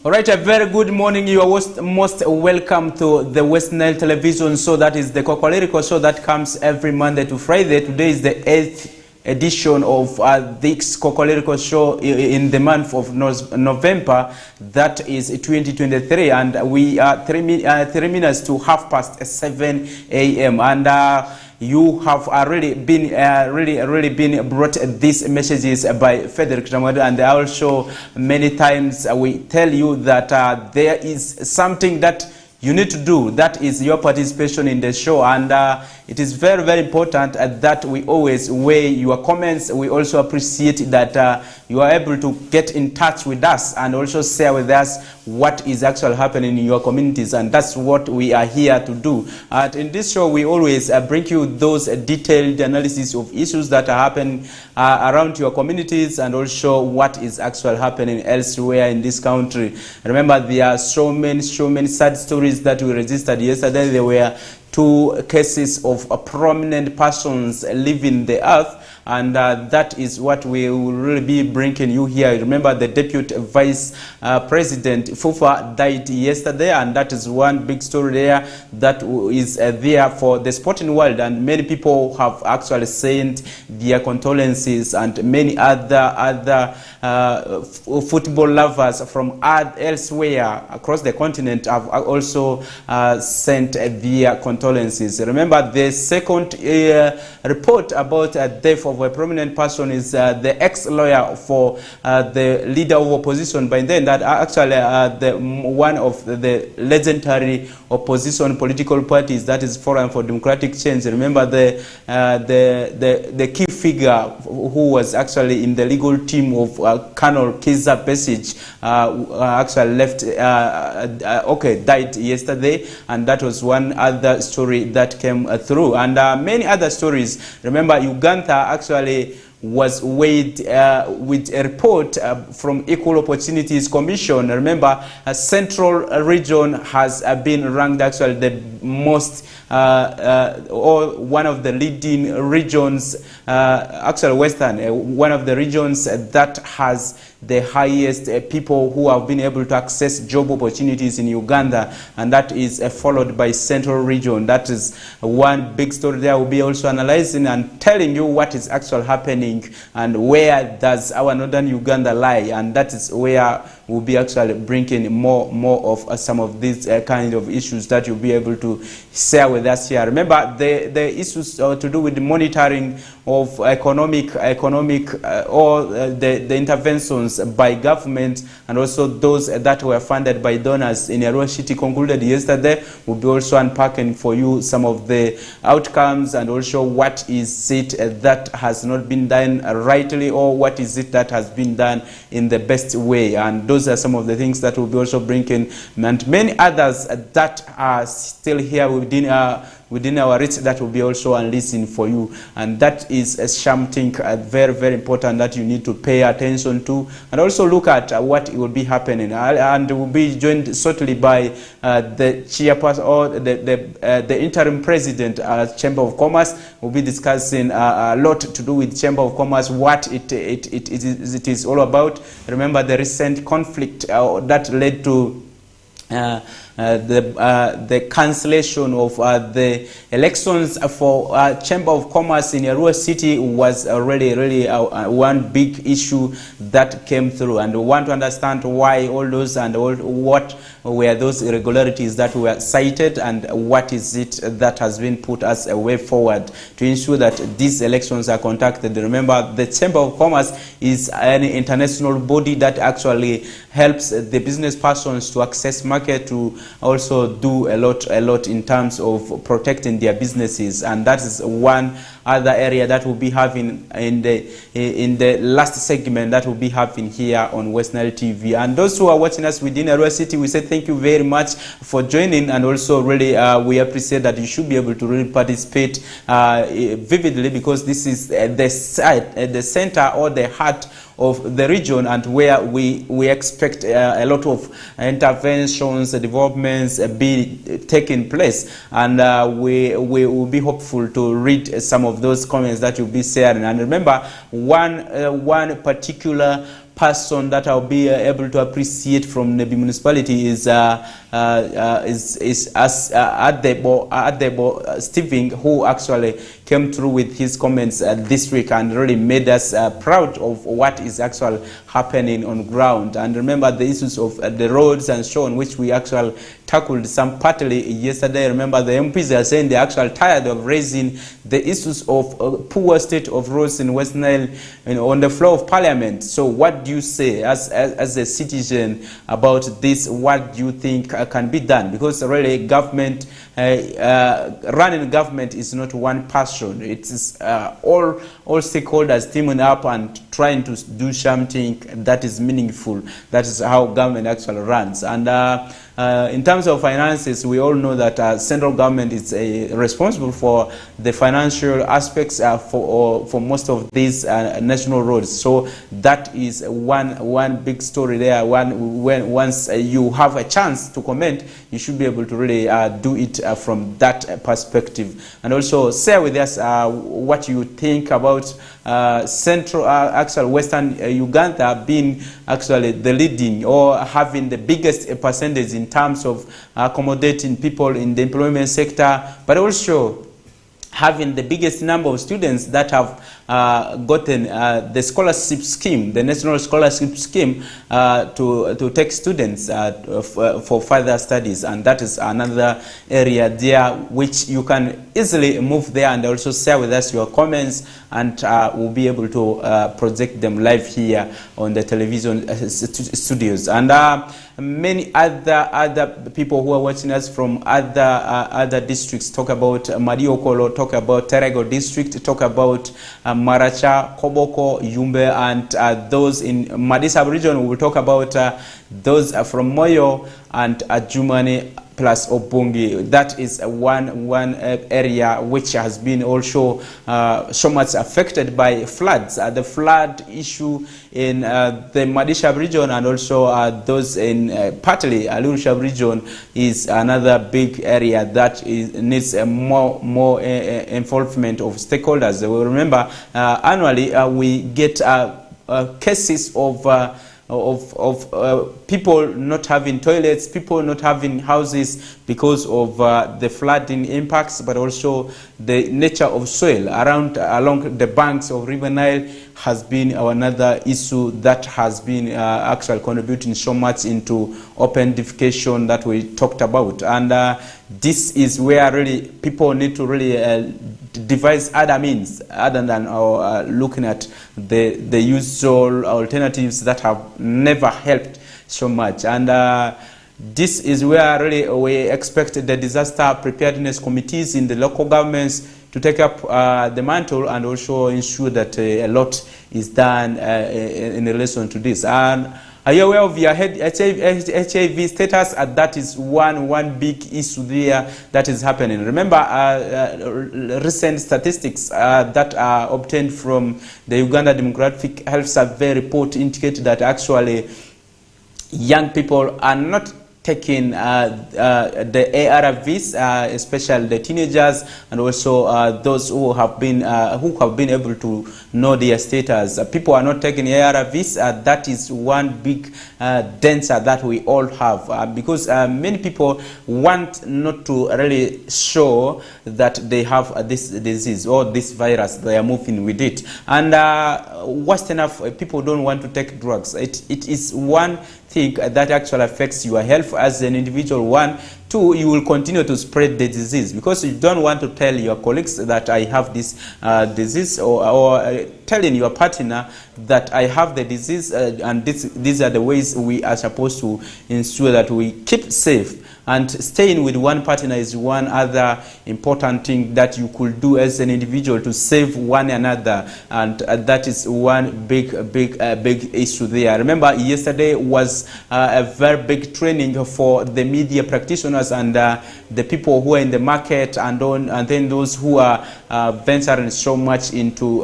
All right, a very good morning. You are most welcome to the West Nile Television show. That is the Kokoliriko show that comes every Monday to Friday. Today is the 8th edition of this Kokoliriko show in the month of November. That is 2023, and we are 3 minutes to 7:30 a.m. and you have already been really been brought these messages by Federick, Dramadri, and also many times we tell you that there is something that you need to do. That is your participation in the show, and it is very important that we always weigh your comments. We also appreciate that you are able to get in touch with us and also share with us what is actually happening in your communities, and that's what we are here to do. And in this show, we always bring you those detailed analysis of issues that are happening around your communities, and also what is actually happening elsewhere in this country. Remember, there are so many sad stories that we registered yesterday. There were 2 cases of prominent persons leaving the earth, and that is what we will really be bringing you here. Remember, the Deputy Vice President Fufa died yesterday, and that is one big story there that is there for the sporting world, and many people have actually sent their condolences, and many other football lovers from elsewhere across the continent have also sent their condolences. Remember, the second report about death of a prominent person is the ex-lawyer for the leader of opposition by then, that actually one of the legendary opposition political parties, that is Forum for Democratic Change. Remember, the key figure who was actually in the legal team of Colonel Kizza Besigye actually left, died yesterday, and that was one other story that came through, and many other stories. Remember, Uganda actually was weighed with a report from Equal Opportunities Commission. Remember, a central region has been ranked actually the most or one of the leading regions, actually Western, one of the regions that has the highest people who have been able to access job opportunities in Uganda, and that is followed by Central Region. That is one big story there. We'll be also analyzing and telling you what is actually happening and where does our northern Uganda lie, and that is where we'll be actually bringing more of some of these kind of issues that you'll be able to share with us here. Remember, the issues to do with the monitoring of economic or the interventions by government, and also those that were funded by donors in Arua City concluded yesterday. We'll be also unpacking for you some of the outcomes, and also what is it that has not been done rightly, or what is it that has been done in the best way. And those are some of the things that we'll be also bringing, and many others that are still here within our reach that will be also unleashing for you. And that is something very important that you need to pay attention to, and also look at what will be happening. And we'll be joined shortly by the chairperson, or the interim president, Chamber of Commerce. We'll be discussing a lot to do with Chamber of Commerce, what it is all about. Remember the recent conflict that led to the cancellation of the elections for Chamber of Commerce in Arua City was really one big issue that came through, and we want to understand why all those, and what were those irregularities that were cited, and what is it that has been put as a way forward to ensure that these elections are conducted. Remember, the Chamber of Commerce is an international body that actually helps the business persons to access market, to also do a lot in terms of protecting their businesses, and that is one other area that we'll be having in the last segment that we'll be having here on West Nile TV. And those who are watching us within Arua City, we say thank you very much for joining, and also really we appreciate that you should be able to really participate vividly, because this is the center or the heart of the region, and where we expect a lot of interventions, developments be taking place, and we will be hopeful to read some of those comments that you'll be sharing. And remember, one particular person that I'll be able to appreciate from the municipality is Adebo Stephen, who actually came through with his comments this week and really made us proud of what is actually happening on ground. And remember the issues of the roads and so on, which we actually tackled some partly yesterday. Remember the MPs are saying they're actually tired of raising the issues of poor state of roads in West Nile on the floor of Parliament. So what do you say as a citizen about this? What do you think can be done? Because really government, running government is not one person. It is all stakeholders teaming up and trying to do something that is meaningful. That is how government actually runs. And in terms of finances, we all know that central government is responsible for the financial aspects for most of these national roads. So that is one big story there. Once you have a chance to comment, you should be able to really do it from that perspective. And also share with us what you think about central, actual Western Uganda being actually the leading or having the biggest percentage in terms of accommodating people in the employment sector, but also having the biggest number of students that have gotten the scholarship scheme, the national scholarship scheme, to take students for further studies. And that is another area there which you can easily move there and also share with us your comments, and we'll be able to project them live here on the television studios. And many other people who are watching us from other districts talk about Mariokolo, talk about Terego district, talk about Maracha, Koboko, Yumbe, and those in Madisab region. We will talk about those from Moyo and Jumani plus Obungi. That is one area which has been also so much affected by floods. The flood issue in the Madisab region and also those in partly Alushab region is another big area that needs more involvement of stakeholders. We remember annually we get cases of people not having toilets, people not having houses because of the flooding impacts, but also the nature of soil along the banks of River Nile has been another issue that has been actually contributing so much into open defecation that we talked about. And this is where really people need to really devise other means other than looking at the usual alternatives that have never helped so much. And this is where really we expect the disaster preparedness committees in the local governments to take up the mantle and also ensure that a lot is done in relation to this. And are you aware of your HIV status? That is one big issue there that is happening. Remember recent statistics that are obtained from the Uganda Demographic Health Survey report indicate that actually young people are not taking the ARVs, especially the teenagers, and also those who have been able to know their status. People are not taking ARVs. That is one big danger that we all have, because many people want not to really show that they have this disease or this virus. They are moving with it, and worst enough, people don't want to take drugs. It is one thing that actually affects your health as an individual. One, two, you will continue to spread the disease because you don't want to tell your colleagues that I have this disease, or telling your partner that I have the disease, and these are the ways we are supposed to ensure that we keep safe. And staying with one partner is one other important thing that you could do as an individual to save one another, and that is one big issue there. Remember, yesterday was a very big training for the media practitioners consumers and the people who are in the market, and then those who are venturing so much into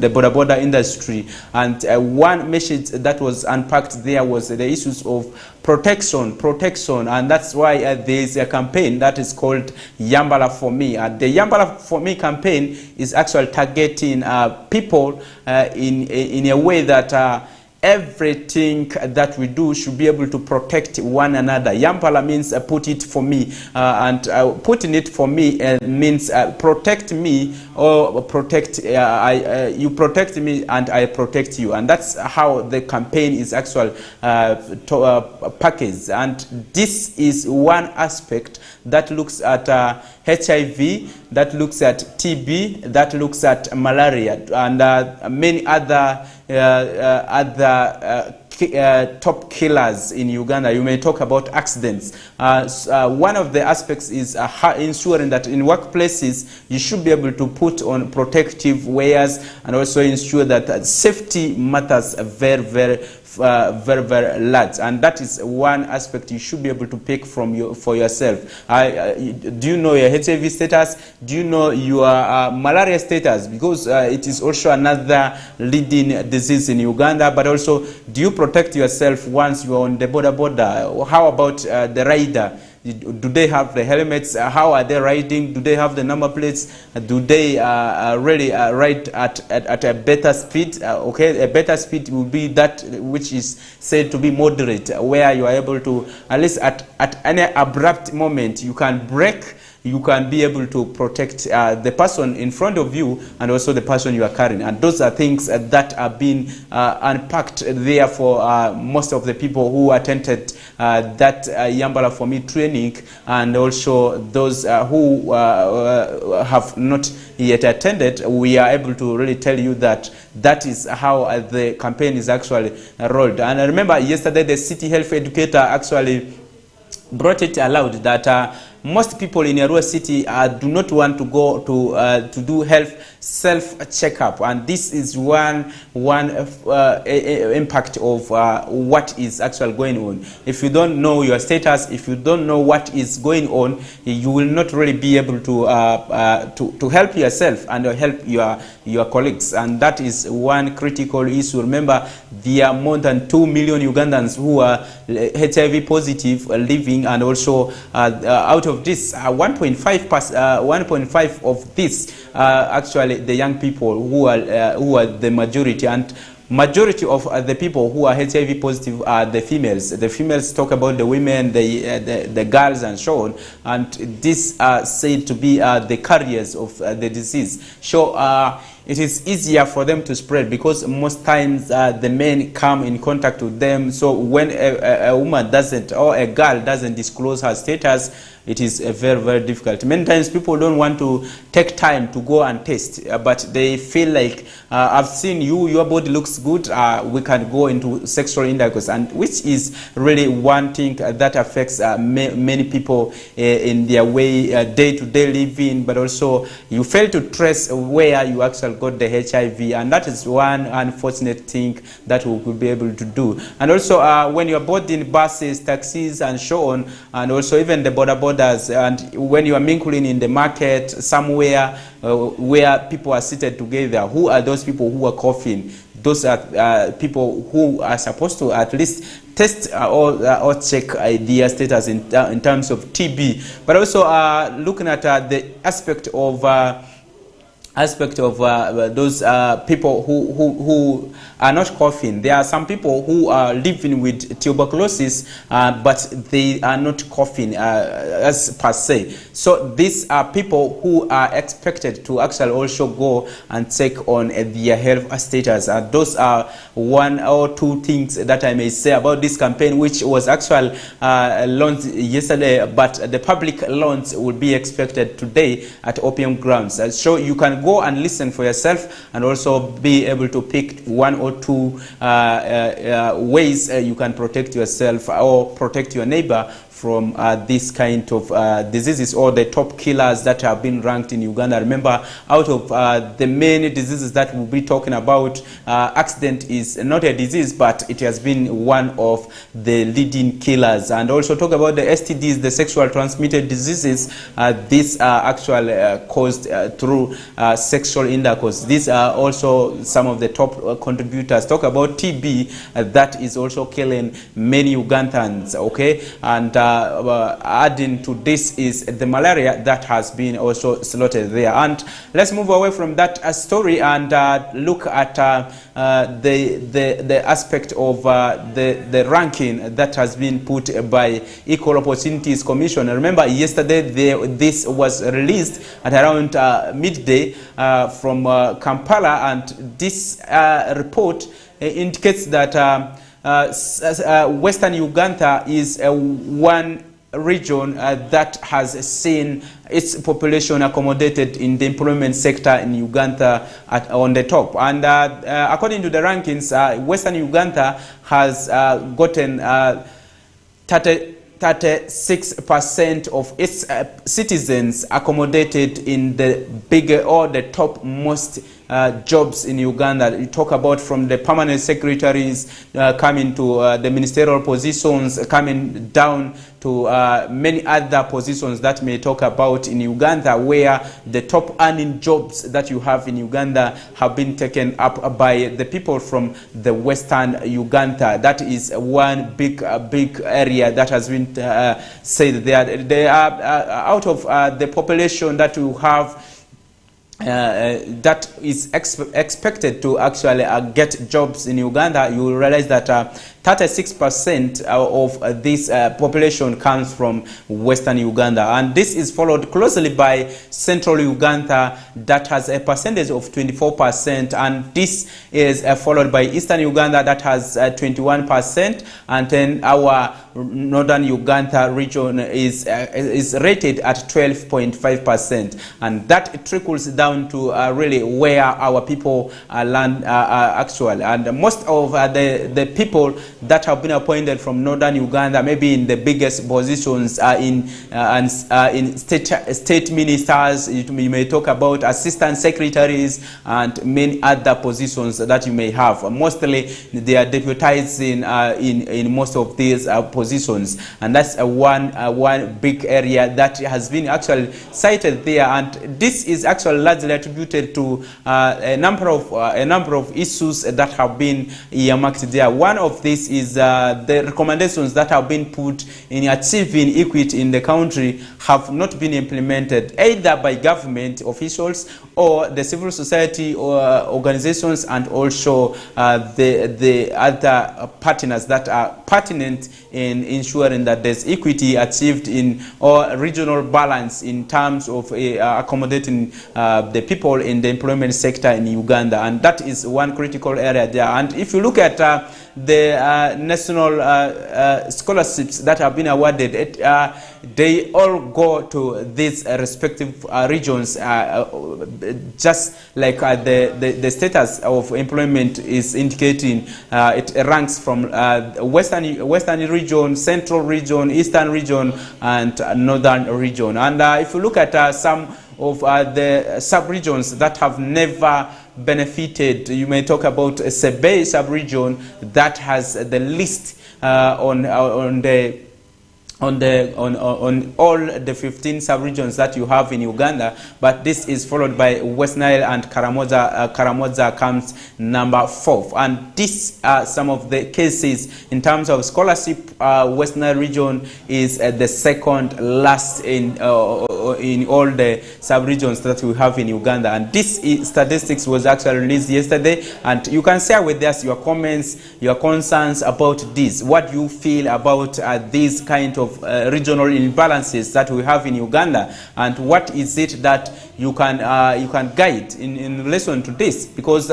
the border industry. And one message that was unpacked there was the issues of protection, and that's why there is a campaign that is called Yambala for Me. The Yambala for Me campaign is actually targeting people in a way that everything that we do should be able to protect one another. Yambala means put it for me, and putting it for me means protect me, or protect you protect me and I protect you. And that's how the campaign is actually packaged. And this is one aspect that looks at HIV, that looks at TB, that looks at malaria, and many other top killers in Uganda. You may talk about accidents. One of the aspects is ensuring that in workplaces you should be able to put on protective wears, and also ensure that safety matters very, very large. And that is one aspect you should be able to pick from for yourself. Do you know your HIV status? Do you know your malaria status? Because it is also another leading disease in Uganda. But also, do you protect yourself once you are on the border? How about the rider? Do they have the helmets? How are they riding? Do they have the number plates? Do they really ride at a better speed? Okay, a better speed will be that which is said to be moderate, where you are able to, at least at any abrupt moment, you can brake. You can be able to protect the person in front of you and also the person you are carrying. And those are things that are being unpacked there for most of the people who attended that Yambala for Me training, and also those who have not yet attended. We are able to really tell you that that is how the campaign is actually rolled. And I remember yesterday the city health educator actually brought it aloud that most people in Arua City do not want to go to do health self-checkup, and this is one impact of what is actually going on. If you don't know your status, if you don't know what is going on, you will not really be able to help yourself and help your colleagues, and that is one critical issue. Remember, there are more than 2 million Ugandans who are HIV positive living, and also out of this 1.5 of this actually the young people who are the majority, and majority of the people who are HIV positive are the females. The females talk about the women, the girls, and so on, and these are said to be the carriers of the disease. So it is easier for them to spread because most times the men come in contact with them. So when a woman doesn't, or a girl doesn't disclose her status, it is very, very difficult. Many times people don't want to take time to go and test, but they feel like, I've seen you, your body looks good, we can go into sexual intercourse, and which is really one thing that affects many people in their way day-to-day living, but also you fail to trace where you actually got the HIV, and that is one unfortunate thing that we could be able to do. And also when you're boarding buses, taxis, and so on, and also even the borders, and when you are mingling in the market somewhere where people are seated together, who are those people who are coughing? Those are people who are supposed to at least test or check their status in terms of TB, but also looking at the aspect of those people who are not coughing. There are some people who are living with tuberculosis, but they are not coughing as per se. So these are people who are expected to actually also go and check on their health status. Those are one or two things that I may say about this campaign, which was actually launched yesterday, but the public launch will be expected today at Opium Grounds. So you can go and listen for yourself, and also be able to pick one or two ways you can protect yourself or protect your neighbor from this kind of diseases, or the top killers that have been ranked in Uganda. Remember, out of the many diseases that we'll be talking about, accident is not a disease, but it has been one of the leading killers. And also talk about the STDs, the sexual transmitted diseases. These are actually caused through sexual intercourse. These are also some of the top contributors. Talk about TB, that is also killing many Ugandans, okay? And adding to this is the malaria that has been also slaughtered there. And let's move away from that story and look at the aspect of the ranking that has been put by Equal Opportunities Commission. Remember, yesterday this was released at around midday from Kampala, and this report indicates that Western Uganda is one region that has seen its population accommodated in the employment sector in Uganda on the top. And according to the rankings, Western Uganda has gotten 36% of its citizens accommodated in the bigger or the top most jobs in Uganda. You talk about from the permanent secretaries coming to the ministerial positions, coming down to many other positions that may talk about in Uganda, where the top earning jobs that you have in Uganda have been taken up by the people from the Western Uganda. That is one big area that has been said there. They are out of the population that you have that is expected to actually get jobs in Uganda. You will realize that 36% of this population comes from Western Uganda, and this is followed closely by Central Uganda that has a percentage of 24%, and this is followed by Eastern Uganda that has 21%, and then our Northern Uganda region is rated at 12.5%, and that trickles down to really where our people land actually. And most of the people that have been appointed from Northern Uganda, maybe in the biggest positions, in state ministers. You may talk about assistant secretaries and many other positions that you may have. Mostly they are deputizing in most of these positions, and that's one big area that has been actually cited there. And this is actually largely attributed to a number of issues that have been earmarked there. One of these is the recommendations that have been put in achieving equity in the country have not been implemented either by government officials or the civil society or organizations, and also the other partners that are pertinent in ensuring that there's equity achieved in or regional balance in terms of accommodating the people in the employment sector in Uganda. And that is one critical area there. And if you look at the national scholarships that have been awarded, they all go to these respective regions, just like the status of employment is indicating. It ranks from Western region, Central region, Eastern region, and Northern region. And if you look at some of the sub-regions that have never benefited, you may talk about a Sebe sub-region that has the least on all the 15 sub-regions that you have in Uganda, but this is followed by West Nile and Karamoja. Karamoja comes number 4, and these are some of the cases in terms of scholarship. West Nile region is the second last in all the sub-regions that we have in Uganda, and this statistics was actually released yesterday. And you can share with us your comments, your concerns about this. What you feel about these kind of regional imbalances that we have in Uganda, and what is it that you can guide in relation to this, because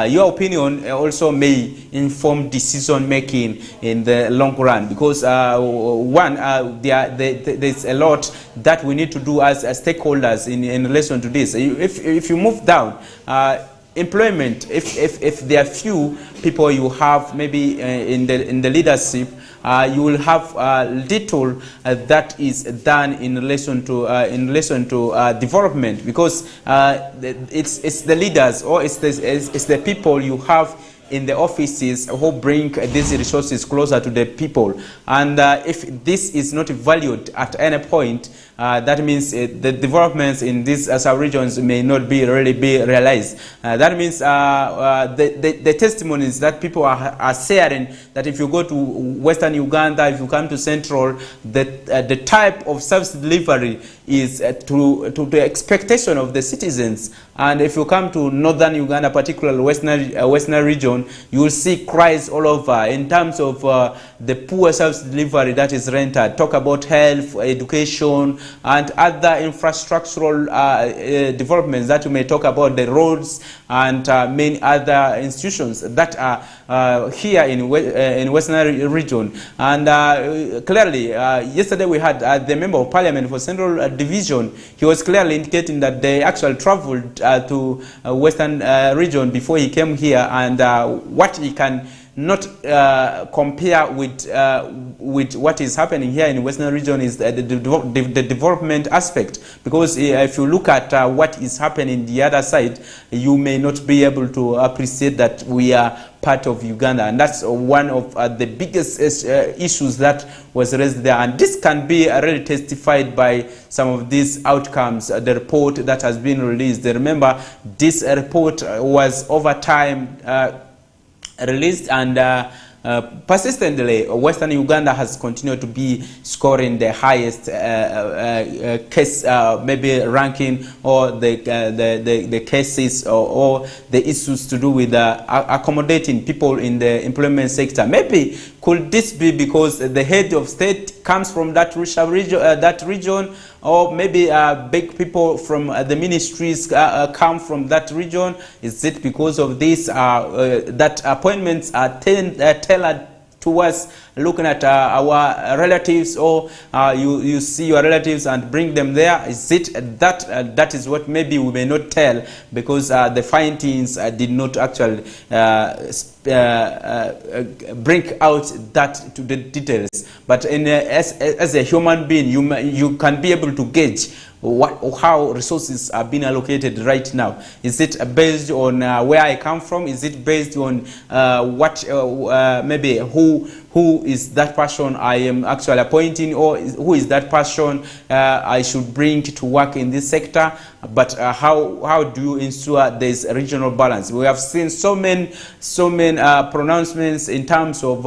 your opinion also may inform decision making in the long run, because there's a lot that we need to do as stakeholders in relation to this. If you move down, employment, if there are few people you have maybe in the leadership, you will have little that is done in relation to development, because it's the leaders, or it's the people you have in the offices who bring these resources closer to the people. And if this is not valued at any point, that means the developments in these sub-regions may not really be realized. That means the testimonies that people are sharing, that if you go to Western Uganda, if you come to Central, the type of service delivery is to the expectation of the citizens. And if you come to Northern Uganda, particularly Western region, you will see cries all over in terms of the poor service delivery that is rendered. Talk about health, education, and other infrastructural developments that you may talk about, the roads and many other institutions that are here in Western region. And clearly, yesterday we had the Member of Parliament for Central Division. He was clearly indicating that they actually traveled to Western region before he came here, and what he can not compare with what is happening here in Western region is the development aspect. Because if you look at what is happening the other side, you may not be able to appreciate that we are part of Uganda, and that's one of the biggest issues that was raised there. And this can be really testified by some of these outcomes. The report that has been released, remember, this report was over time released, and persistently, Western Uganda has continued to be scoring the highest case, maybe ranking, or the cases or the issues to do with accommodating people in the employment sector. Maybe could this be because the head of state comes from that region, or maybe big people from the ministries come from that region? Is it because of this that appointments are tailored towards looking at our relatives, or you see your relatives and bring them there? Is it that that is what maybe we may not tell, because the findings did not actually bring out that to the details. But as a human being, you can be able to gauge how resources are being allocated right now. Is it based on where I come from? Is it based on what maybe who is that person I am actually appointing, or who is that person I should bring to work in this sector? But how do you ensure there is a regional balance? We have seen so many pronouncements in terms of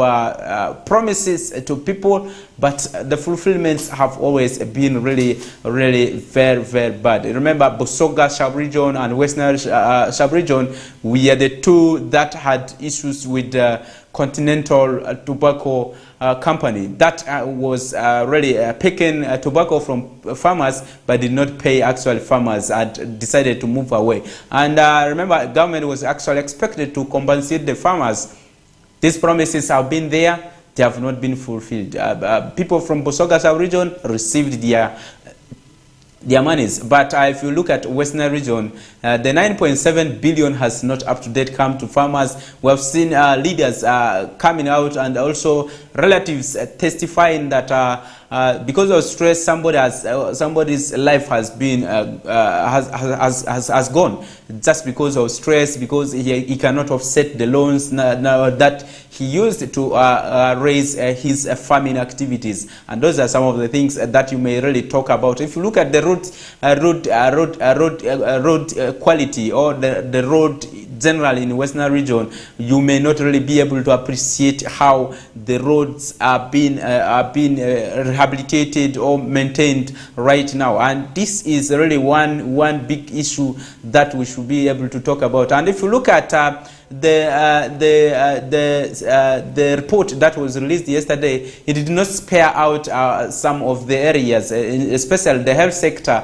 promises to people, but the fulfillments have always been really very, very bad. Remember, Busoga sub-region and Western sub-region, we are the two that had issues with Continental Tobacco Company that was really picking tobacco from farmers, but did not pay actual farmers, and decided to move away. And remember, government was actually expected to compensate the farmers. These promises have been there, they have not been fulfilled. People from Busoga sub-region received their monies. But if you look at Western region, the 9.7 billion has not up to date come to farmers. We have seen leaders coming out, and also relatives testifying that because of stress, somebody's life has been has gone just because of stress, because he cannot offset the loans now that he used to raise his farming activities. And those are some of the things that you may really talk about. If you look at the road quality, or the road generally in Western region, you may not really be able to appreciate how the roads are being rehabilitated or maintained right now. And this is really one big issue that we should be able to talk about. And if you look at the report that was released yesterday, it did not spare out some of the areas, especially the health sector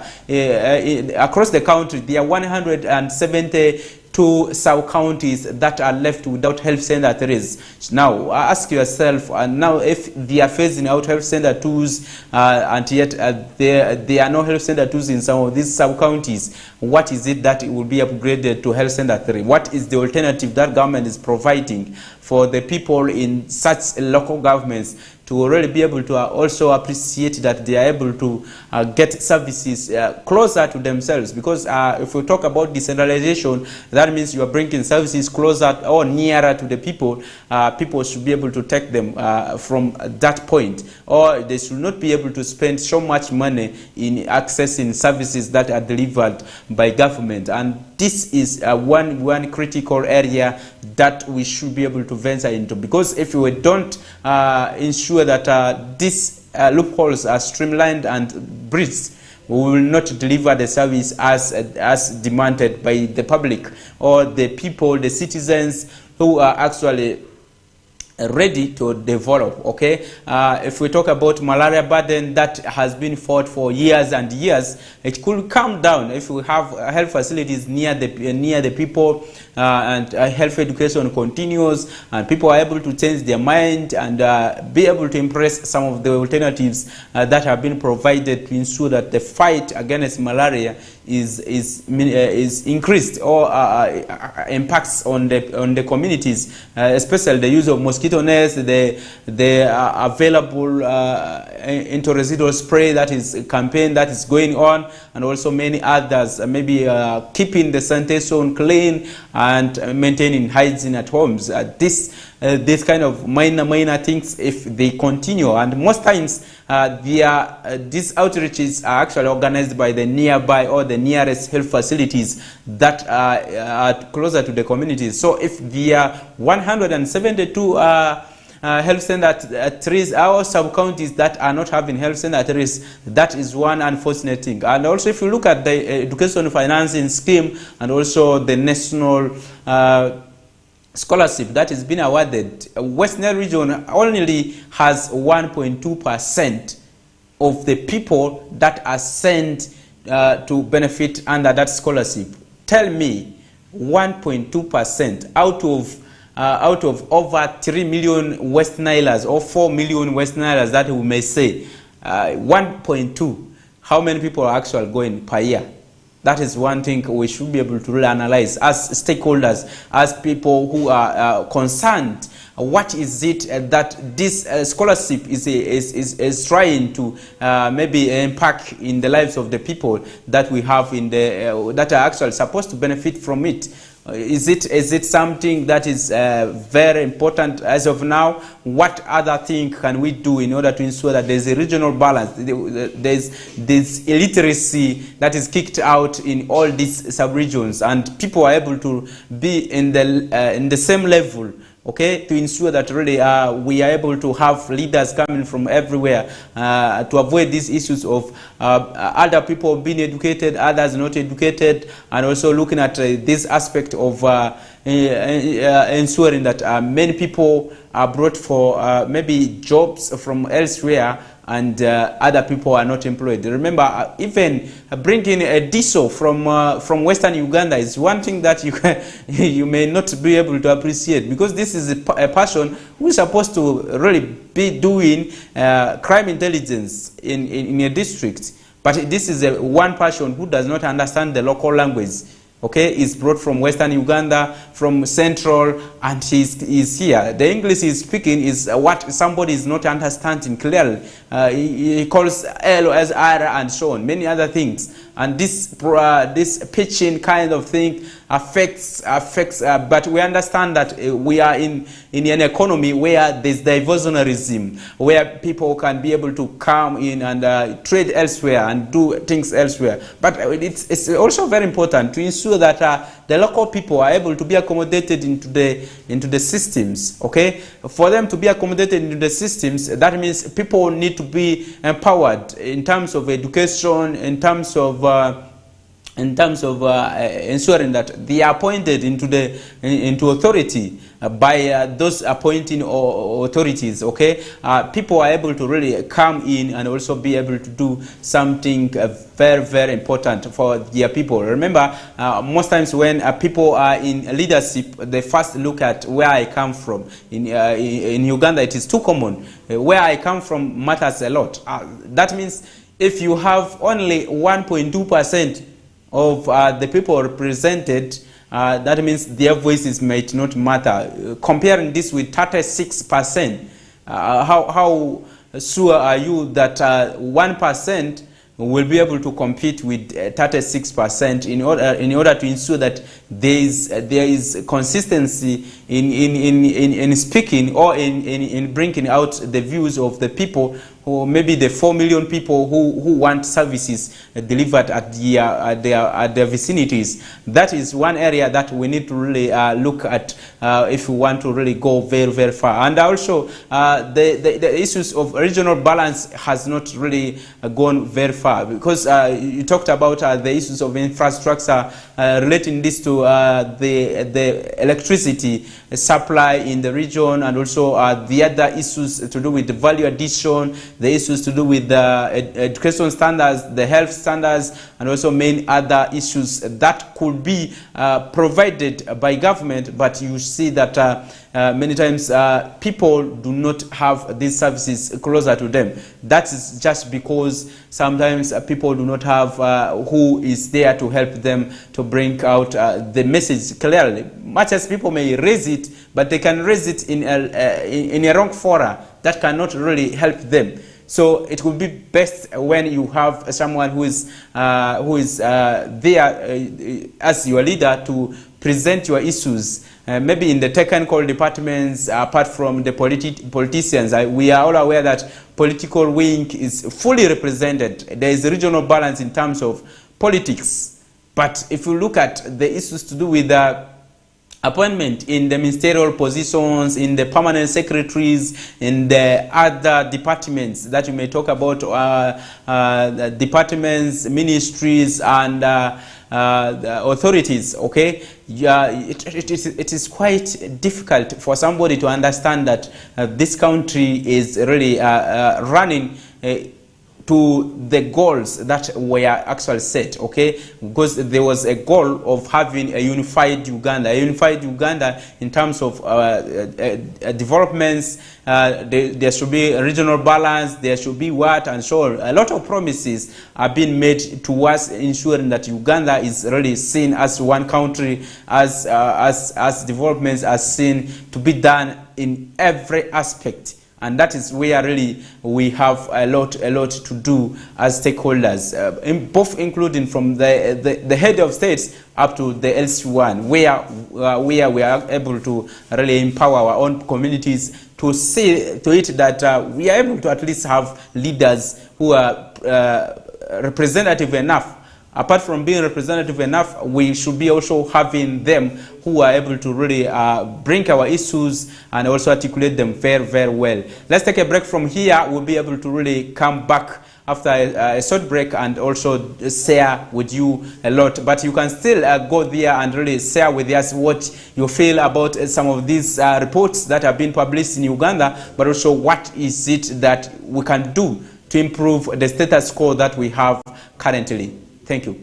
across the country. There are 172 2 sub-counties that are left without health center 3s. Now, ask yourself, now if they are phasing out health center 2s and yet there are no health center 2s in some of these sub-counties, what is it that it will be upgraded to health center 3? What is the alternative that government is providing for the people in such local governments to really be able to also appreciate that they are able to get services closer to themselves? Because if we talk about decentralization, that means you are bringing services closer or nearer to the people. People should be able to take them from that point, or they should not be able to spend so much money in accessing services that are delivered by government. And this is one critical area that we should be able to venture into, because if we don't ensure that these loopholes are streamlined and bridged, we will not deliver the service as demanded by the public or the people, the citizens who are actually ready to develop. Okay, if we talk about malaria burden that has been fought for years and years, it could come down if we have health facilities near the people, and health education continues, and people are able to change their mind and be able to embrace some of the alternatives that have been provided to ensure that the fight against malaria is increased or impacts on the communities, especially the use of mosquito nets, the available anti-residual spray that is a campaign that is going on, and also many others, maybe keeping the sanitation clean and maintaining hygiene at homes. This kind of minor things, if they continue, and most times these outreaches are actually organized by the nearby or the nearest health facilities that are closer to the communities. So if there are 172 health center 3s or sub-counties that are not having health center 3s, that is one unfortunate thing. And also if you look at the education financing scheme and also the national scholarship that has been awarded, West Nile region only has 1.2% of the people that are sent to benefit under that scholarship. Tell me, 1.2% out of over 3 million West Nilers or 4 million West Nilers that we may say, 1.2, how many people are actually going per year? That is one thing we should be able to really analyze as stakeholders, as people who are concerned. What is it that this scholarship is trying to maybe impact in the lives of the people that we have in the that are actually supposed to benefit from it? Is it something that is very important as of now? What other thing can we do in order to ensure that there's a regional balance? There's this illiteracy that is kicked out in all these sub-regions, and people are able to be in the same level, okay, to ensure that really we are able to have leaders coming from everywhere to avoid these issues of other people being educated, others not educated, and also looking at this aspect of ensuring that many people are brought for maybe jobs from elsewhere, and other people are not employed. Remember, even bringing a diesel from Western Uganda is one thing that you may not be able to appreciate, because this is a person who is supposed to really be doing crime intelligence in a district. But this is one person who does not understand the local language. Okay, is brought from Western Uganda, from Central, and he's here. The English he's speaking is what somebody is not understanding clearly. He calls L as R and so on, many other things. And this pitching kind of thing affects. But we understand that we are in an economy where there's diversionary, where people can be able to come in and trade elsewhere and do things elsewhere. But it's also very important to ensure that the local people are able to be accommodated into the systems. Okay, for them to be accommodated into the systems, that means people need to be empowered in terms of education, in terms of in terms of ensuring that they are appointed into authority by those appointing authorities, okay? People are able to really come in and also be able to do something very, very important for their people. Remember, most times when people are in leadership, they first look at where I come from. In Uganda, it is too common. Where I come from matters a lot. That means if you have only 1.2% of the people represented, that means their voices might not matter. Comparing this with 36%, how sure are you that 1% will be able to compete with 36% in order to ensure that there is consistency in speaking or in bringing out the views of the people, or maybe the 4 million people who want services delivered at their vicinities. That is one area that we need to really look at if we want to really go very, very far. And also the issues of regional balance has not really gone very far, because you talked about the issues of infrastructure relating this to the electricity supply in the region, and also the other issues to do with the value addition, the issues to do with the education standards, the health standards, and also many other issues that could be provided by government, but you see that many times people do not have these services closer to them. That is just because sometimes people do not have who is there to help them to bring out the message clearly. Much as people may raise it, but they can raise it in a wrong fora that cannot really help them. So it would be best when you have someone who is there as your leader to present your issues. Maybe in the technical departments, apart from the politicians, we are all aware that political wing is fully represented. There is regional balance in terms of politics. But if you look at the issues to do with appointment in the ministerial positions, in the permanent secretaries, in the other departments that you may talk about, departments, ministries, and authorities, okay? It is quite difficult for somebody to understand that this country is really running to the goals that were actually set, okay? Because there was a goal of having a unified Uganda in terms of developments. There should be a regional balance, there should be what, and so on. A lot of promises are being made towards ensuring that Uganda is really seen as one country, as developments are seen to be done in every aspect. And that is where really we have a lot to do as stakeholders, both including from the head of states up to the LC1, where we are able to really empower our own communities to see to it that we are able to at least have leaders who are representative enough. Apart from being representative enough, we should be also having them who are able to really bring our issues and also articulate them very, very well. Let's take a break from here. We'll be able to really come back after a short break and also share with you a lot. But you can still go there and really share with us what you feel about some of these reports that have been published in Uganda, but also what is it that we can do to improve the status quo that we have currently. Thank you.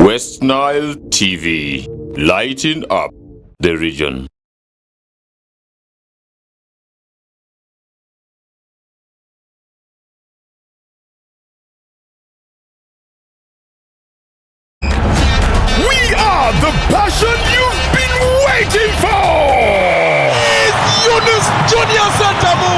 West Nile TV, lighting up the region. The passion you've been waiting for! It's Yunus Junior Santamu!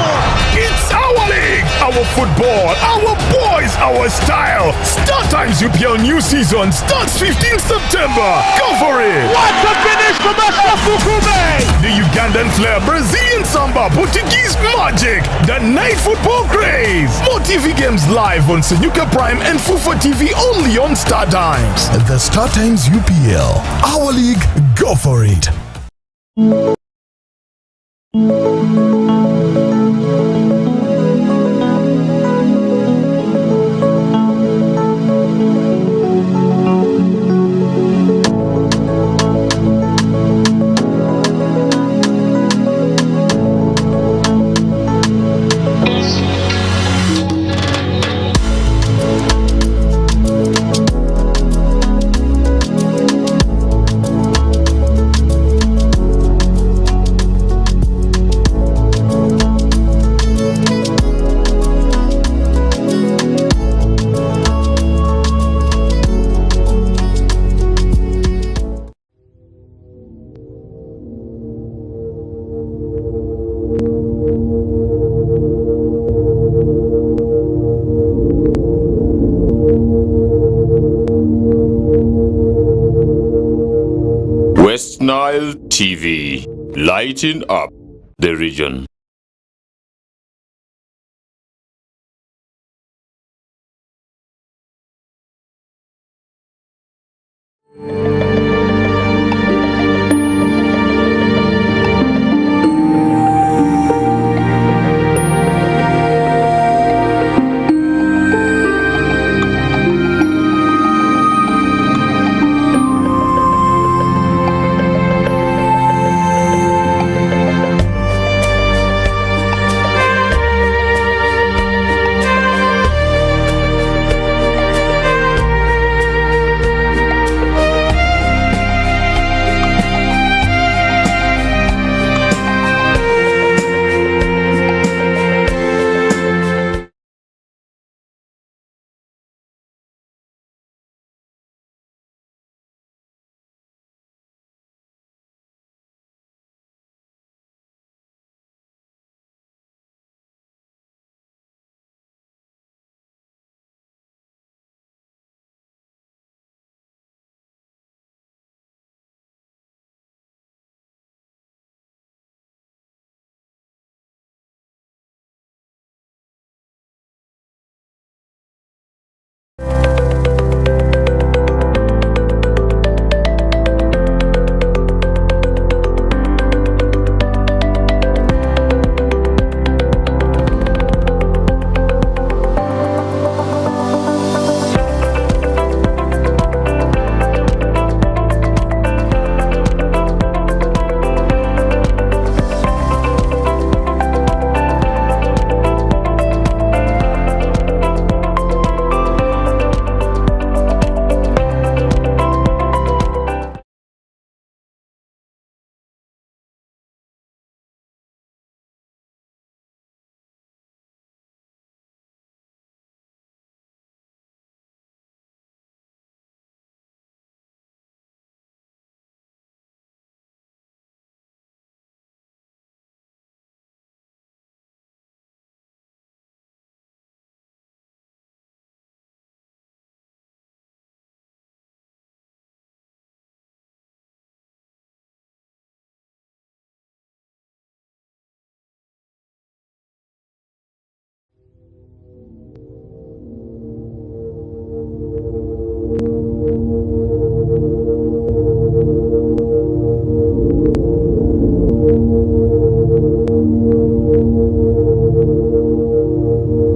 It's our league, our football, our boys, our style. Start Times UPL new season starts 15th September. Go for it! What a finish from Ashraf Bukume! The Uganda Ugandan flair, Brazilian samba, Portuguese magic, the night football craze. More TV games live on Senyuka Prime and Fufa TV only on Star Times. The Star Times UPL. Our league, go for it. West Nile TV, lighting up the region.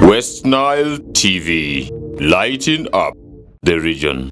West Nile TV, lighting up the region.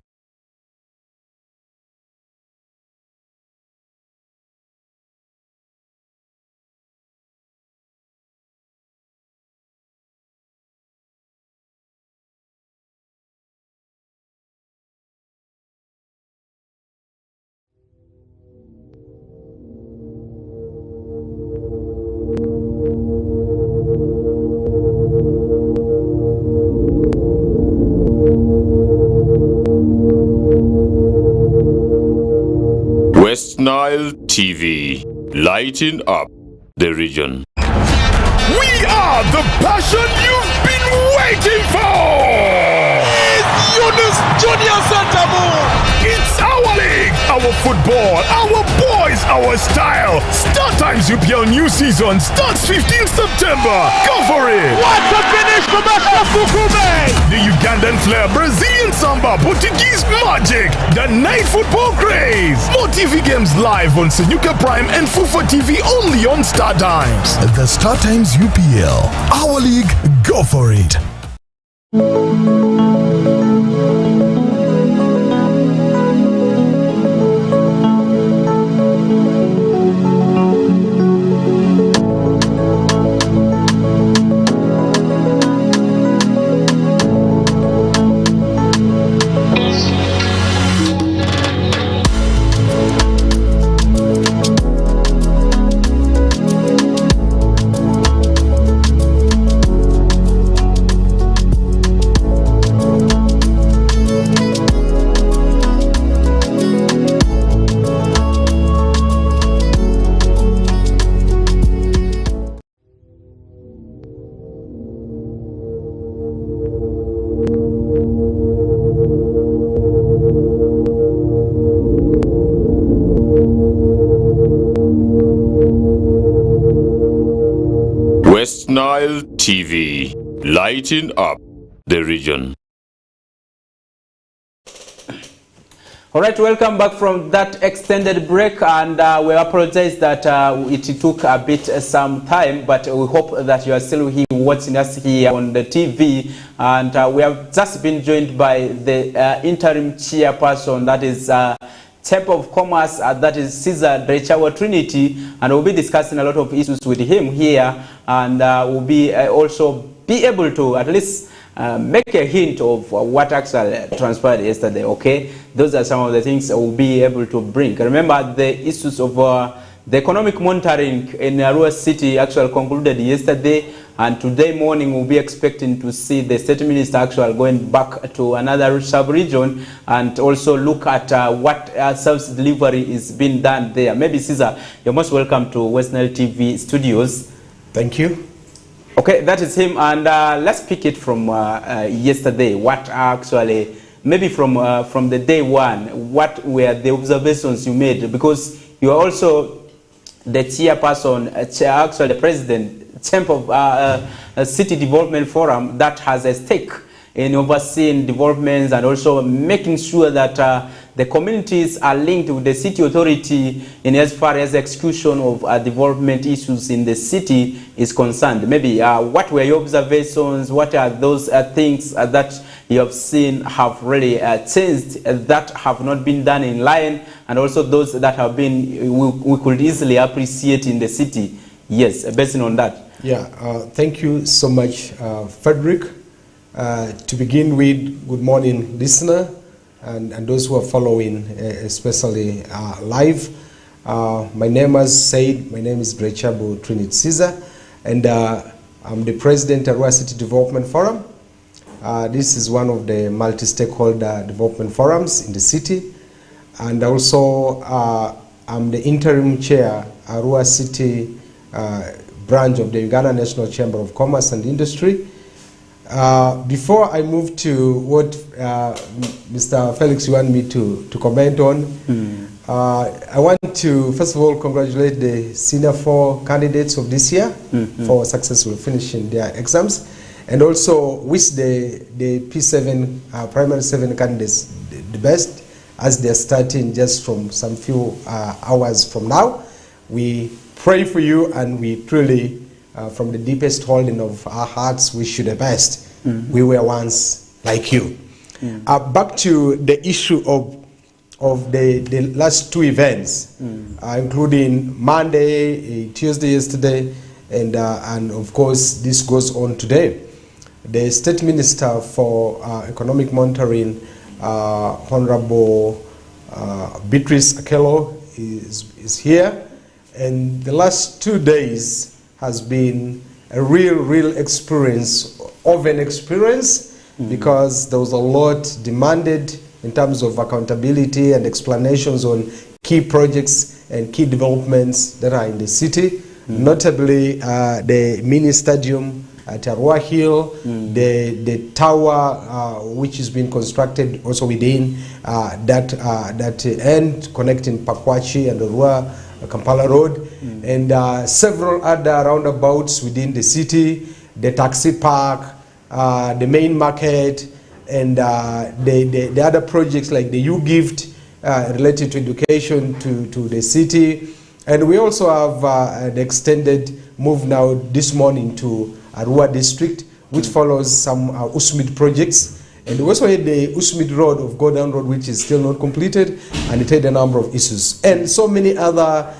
West Nile TV, lighting up the region. We are the passion you've been waiting for! It's Yunus Junior Santamo! It's our league, our football, our boys, our style. Star Times UPL new season starts 15th September. Go for it! What a finish from Ashraf Kukume! The Ugandan flair, Brazilian samba, Portuguese magic, the night football craze. More TV games live on Senyuka Prime and Fufa TV only on Star Times. The Star Times UPL, our league, go for it. West Nile TV, lighting up the region. All right, welcome back from that extended break, and we apologize that it took a bit some time, but we hope that you are still here watching us here on the TV, and we have just been joined by the interim chairperson, that is Chamber of Commerce, that is Caesar Drechawa Trinity, and we'll be discussing a lot of issues with him here, and we'll be also be able to at least make a hint of what actually transpired yesterday, okay? Those are some of the things we'll be able to bring. Remember, the issues of the economic monitoring in Arua City actually concluded yesterday, and today morning we'll be expecting to see the state minister actually going back to another sub-region and also look at what service delivery is being done there. Maybe Caesar, you're most welcome to West Nile TV studios. Thank you. Okay, that is him, and let's pick it from yesterday. What actually, maybe from the day one, what were the observations you made? Because you are also the chairperson, actually the president, Chamber of City Development Forum that has a stake in overseeing developments and also making sure that the communities are linked with the city authority in as far as execution of development issues in the city is concerned. Maybe what were your observations? What are those things that you have seen have really changed that have not been done in line, and also those that have been we could easily appreciate in the city? Yes, based on that. Yeah, thank you so much, Frederick. To begin with, good morning, listener, and those who are following, especially live. My name, as said, my name is Drechawa Trinity Caesar, and I'm the president of Arua City Development Forum. This is one of the multi-stakeholder development forums in the city, and also I'm the interim chair, Arua City branch of the Uganda National Chamber of Commerce and Industry. Before I move to what Mr. Felix you want me to comment on, I want to first of all congratulate the senior 4 candidates of this year for successfully finishing their exams, and also wish the P7 primary 7 candidates the best as they're starting just from some few hours from now. We pray for you, and we truly from the deepest holding of our hearts wish you the best. We were once like you. Back to the issue of the last 2 events, including Monday, Tuesday yesterday, and of course this goes on today. The State Minister for Economic Monitoring, Honorable Beatrice Akello, is here, and the last 2 days has been a real experience of an experience, because there was a lot demanded in terms of accountability and explanations on key projects and key developments that are in the city, notably the mini stadium at Arua Hill, the tower which is being constructed also within that end connecting Pakwachi and Arua, Kampala Road, and several other roundabouts within the city, the taxi park, the main market, and the other projects like the U-Gift related to education to the city. And we also have an extended move now this morning to Arua district, which follows some Usmid projects. And we also had the Usmid Road of Gordon Road, which is still not completed, and it had a number of issues. And so many other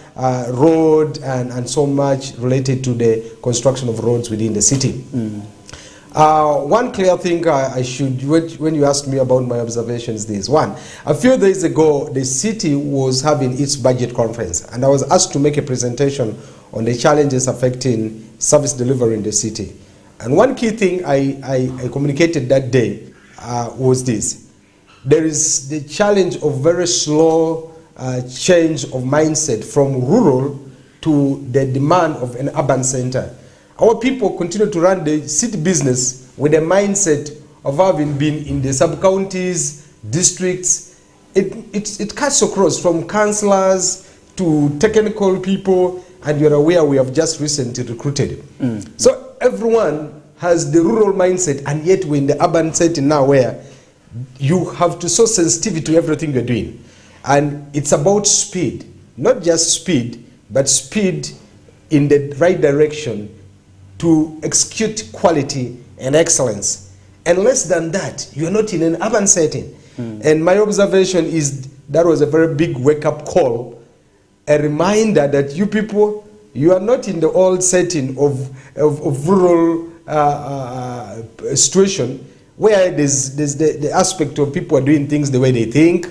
road and so much related to the construction of roads within the city. One clear thing I should, when you asked me about my observations, this one, a few days ago, the city was having its budget conference, and I was asked to make a presentation on the challenges affecting service delivery in the city. And one key thing I communicated that day was this. There is the challenge of very slow change of mindset from rural to the demand of an urban center. Our people continue to run the city business with a mindset of having been in the sub-counties, districts. It cuts across from councillors to technical people, and you're aware we have just recently recruited. So everyone has the rural mindset, and yet we're in the urban setting now where you have to show sensitivity to everything you're doing. And it's about speed, not just speed, but speed in the right direction to execute quality and excellence. And less than that, you're not in an urban setting. And my observation is that was a very big wake-up call, a reminder that you people, you are not in the old setting of rural situation where there's the aspect of people are doing things the way they think,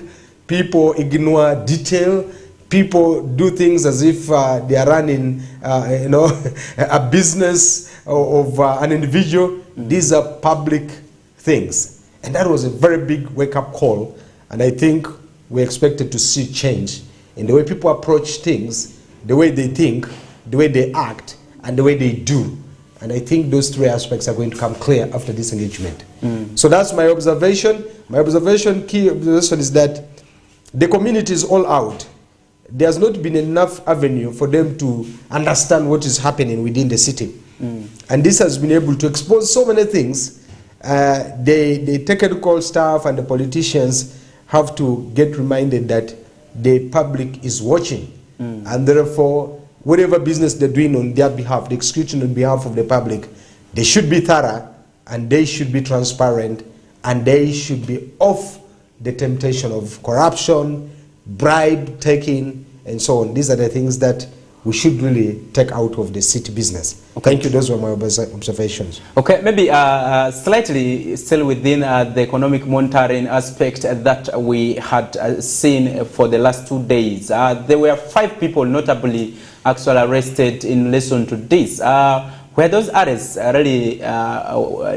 people ignore detail, people do things as if they are running, a business of an individual. These are public things. And that was a very big wake-up call. And I think we expected to see change in the way people approach things, the way they think, the way they act, and the way they do. And I think those three aspects are going to come clear after this engagement. So that's my observation. My key observation is that the community is all out. There has not been enough avenue for them to understand what is happening within the city. And this has been able to expose so many things. The technical staff and the politicians have to get reminded that the public is watching. And therefore, whatever business they're doing on their behalf, the execution on behalf of the public, they should be thorough, and they should be transparent, and they should be off the temptation of corruption, bribe taking, and so on. These are the things that we should really take out of the city business. Okay. Thank you. Those were my observations. Okay, maybe slightly still within the economic monitoring aspect that we had seen for the last 2 days. There were 5 people notably actually arrested in relation to this. Were those arrests really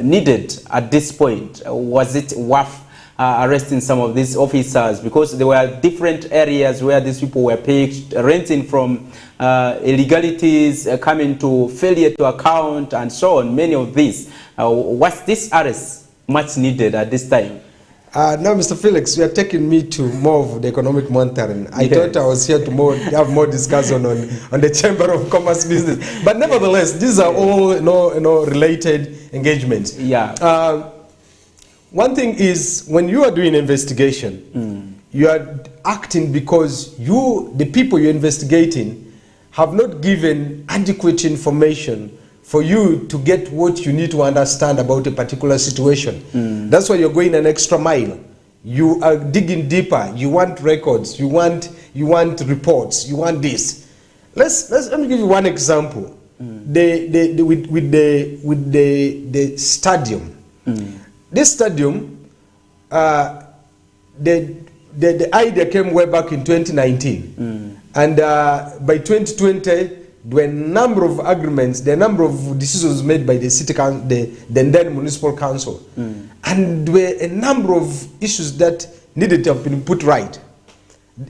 needed at this point? Was it worth arresting some of these officers, because there were different areas where these people were picked, ranging from illegalities, coming to failure to account, and so on, many of these. Was this arrest much needed at this time? Now, Mr. Felix, you are taking me to more of the economic monitoring. I thought I was here to have more discussion on the Chamber of Commerce business. But nevertheless, these are all related engagements. Yeah. One thing is, when you are doing investigation, you are acting because the people you're investigating have not given adequate information for you to get what you need to understand about a particular situation. That's why you're going an extra mile. You are digging deeper. You want records. You want reports. You want this. Let me give you one example. With the stadium. This stadium, the idea came way back in 2019. And by 2020, there were a number of agreements, there were a number of decisions made by the city council, the then municipal council. And there were a number of issues that needed to have been put right.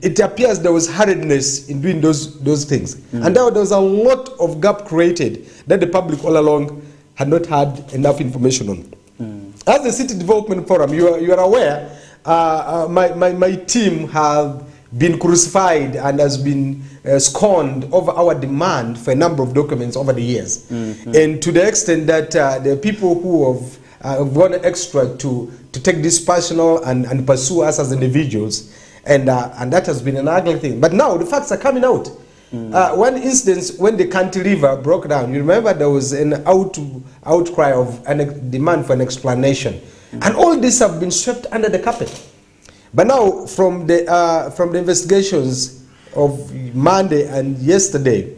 It appears there was hurriedness in doing those things. And there was a lot of gap created that the public all along had not had enough information on. As the City Development Forum, you are aware, my team have been crucified and has been scorned over our demand for a number of documents over the years. And to the extent that the people who have gone extra to take this personal and pursue us as individuals, and that has been an ugly thing. But now the facts are coming out. One instance when the cantilever broke down, you remember there was an outcry of a demand for an explanation. And all this have been swept under the carpet. But now from the investigations of Monday and yesterday,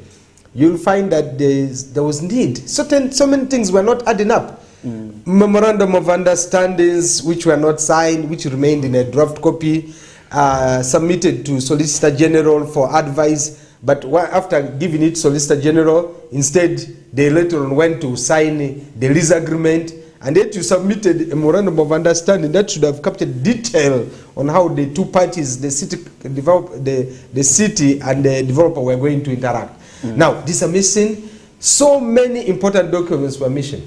you'll find that there was need. So many things were not adding up. Memorandum of understandings which were not signed, which remained in a draft copy, submitted to Solicitor General for advice. But after giving it Solicitor General, instead they later on went to sign the lease agreement, and yet you submitted a memorandum of understanding that should have captured detail on how the two parties, the city and the developer, were going to interact. Now, these are missing. So many important documents were missing.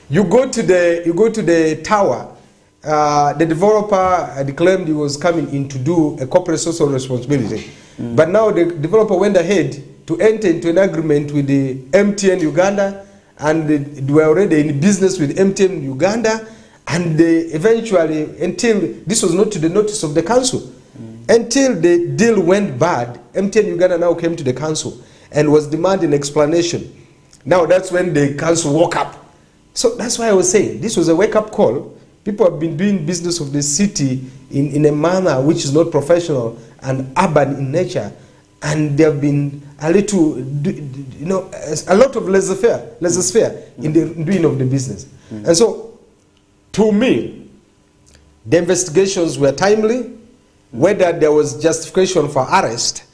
You go to the tower. The developer claimed he was coming in to do a corporate social responsibility. But now the developer went ahead to enter into an agreement with the MTN Uganda, and they were already in business with MTN Uganda, and they eventually, until this was not to the notice of the council, until the deal went bad, MTN Uganda now came to the council and was demanding explanation. Now that's when the council woke up. So that's why I was saying this was a wake-up call. People have been doing business of the city in a manner which is not professional and urban in nature, and there have been a little, a lot of laissez-faire in the doing of the business. And so, to me, the investigations were timely. Whether there was justification for arrest,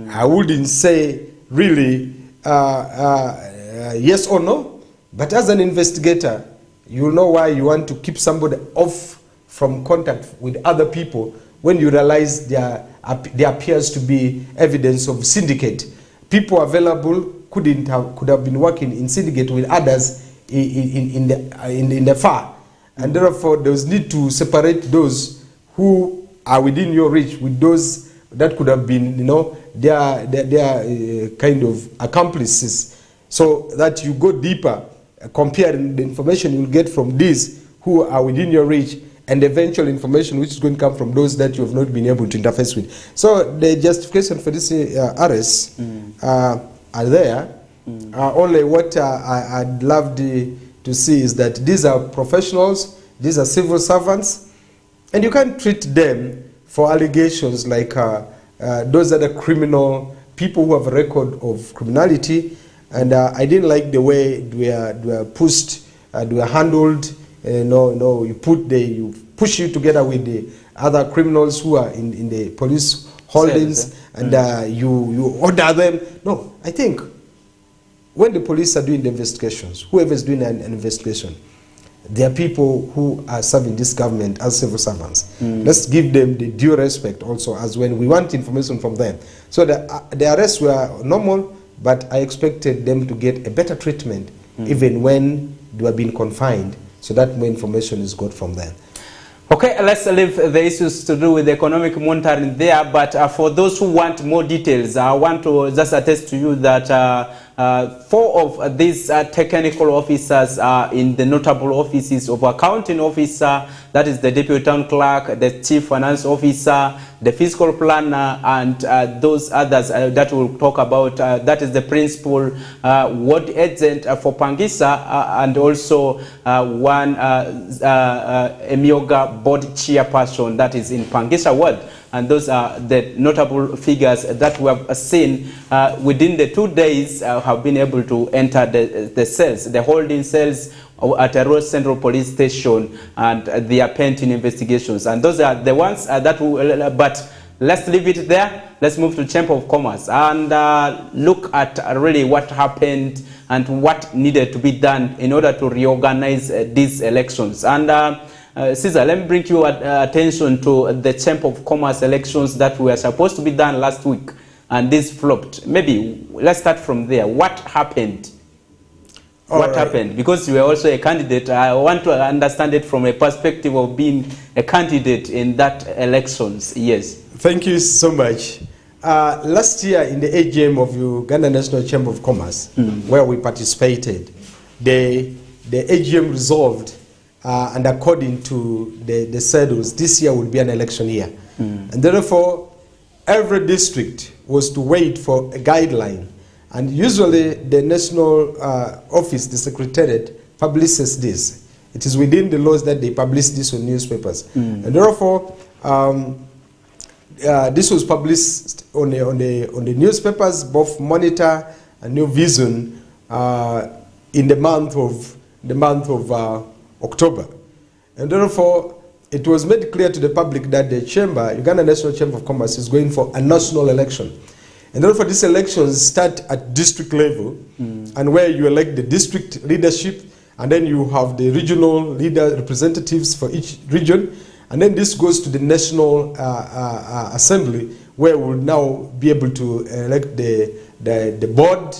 I wouldn't say really yes or no, but as an investigator, you know why you want to keep somebody off from contact with other people when you realize there appears to be evidence of syndicate. People available could have been working in syndicate with others in the far, and therefore there was need to separate those who are within your reach with those that could have been, their kind of accomplices, so that you go deeper, comparing the information you'll get from these who are within your reach and eventual information which is going to come from those that you have not been able to interface with. So the justification for this arrests are there. Only what I'd love to see is that these are professionals, these are civil servants, and you can't treat them for allegations like those other criminal people who have a record of criminality. And I didn't like the way they were pushed, they were handled. You push you together with the other criminals who are in the police holdings, and you order them. No, I think when the police are doing the investigations, whoever is doing an investigation, there are people who are serving this government as civil servants. Let's give them the due respect also, as when we want information from them. So the arrests were normal, but I expected them to get a better treatment even when they were being confined, so that more information is got from them. Okay, let's leave the issues to do with economic monitoring there, but for those who want more details, I want to just attest to you that 4 of these technical officers are in the notable offices of accounting officer, that is the deputy town clerk, the chief finance officer, the fiscal planner, and those others that we'll talk about. That is the principal ward agent for Pangisa, and also one Emyoga board chairperson that is in Pangisa ward. And those are the notable figures that we have seen within the 2 days have been able to enter the cells, the holding cells at a Road Central Police Station, and they are pending investigations. And those are the ones that will, but let's leave it there. Let's move to Chamber of Commerce and look at really what happened and what needed to be done in order to reorganize these elections. And Caesar, let me bring your attention to the Chamber of Commerce elections that were supposed to be done last week, and this flopped. Maybe let's start from there. What happened? What happened? Because you were also a candidate. I want to understand it from a perspective of being a candidate in that elections. Yes. Thank you so much. Last year in the AGM of Uganda National Chamber of Commerce, where we participated, the AGM resolved, and according to the schedules, this year would be an election year. And therefore, every district was to wait for a guideline. And usually the national office, the secretariat, publishes this. It is within the laws that they publish this on newspapers. And therefore, this was published on the newspapers, both Monitor and New Vision, in the month of October. And therefore, it was made clear to the public that the chamber, Uganda National Chamber of Commerce, is going for a national election. And therefore, these elections start at district level, and where you elect the district leadership, and then you have the regional leader representatives for each region, and then this goes to the National Assembly, where we'll now be able to elect the board,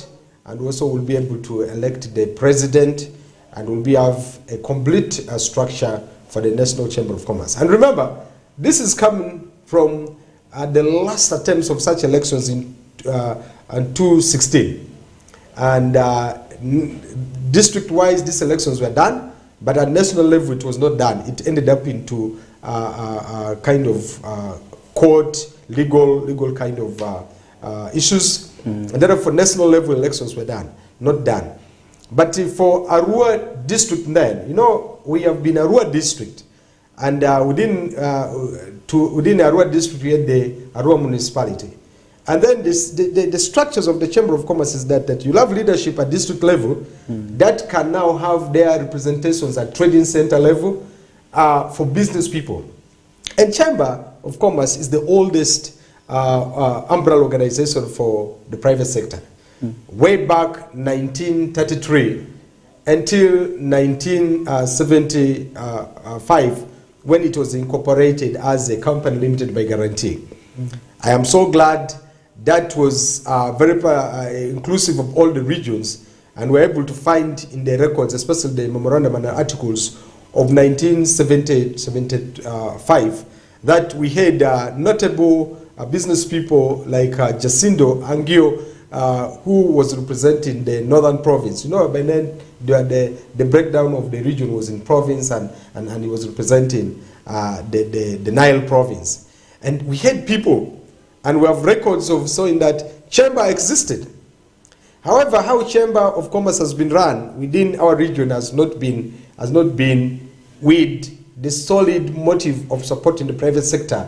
and also we'll be able to elect the president, and we'll have a complete structure for the National Chamber of Commerce. And remember, this is coming from the last attempts of such elections in 2016. And district-wise, these elections were done, but at national level it was not done. It ended up into a kind of court, legal kind of issues. And therefore, national level elections were done, not done. But for Arua district then, you know, we have been Arua district, and within Arua district we had the Arua municipality. And then the structures of the Chamber of Commerce is that you have leadership at district level that can now have their representations at trading center level for business people. And Chamber of Commerce is the oldest umbrella organization for the private sector. Way back 1933 until 1975, when it was incorporated as a company limited by guarantee. I am so glad that was very inclusive of all the regions, and we're able to find in the records, especially the memorandum and articles of 1975, that we had notable business people like Jacinto Angio, who was representing the northern province. You know, by then the breakdown of the region was in province, and he was representing the Nile province. And we had people, and we have records of showing that chamber existed. However, how Chamber of Commerce has been run within our region has not been with the solid motive of supporting the private sector,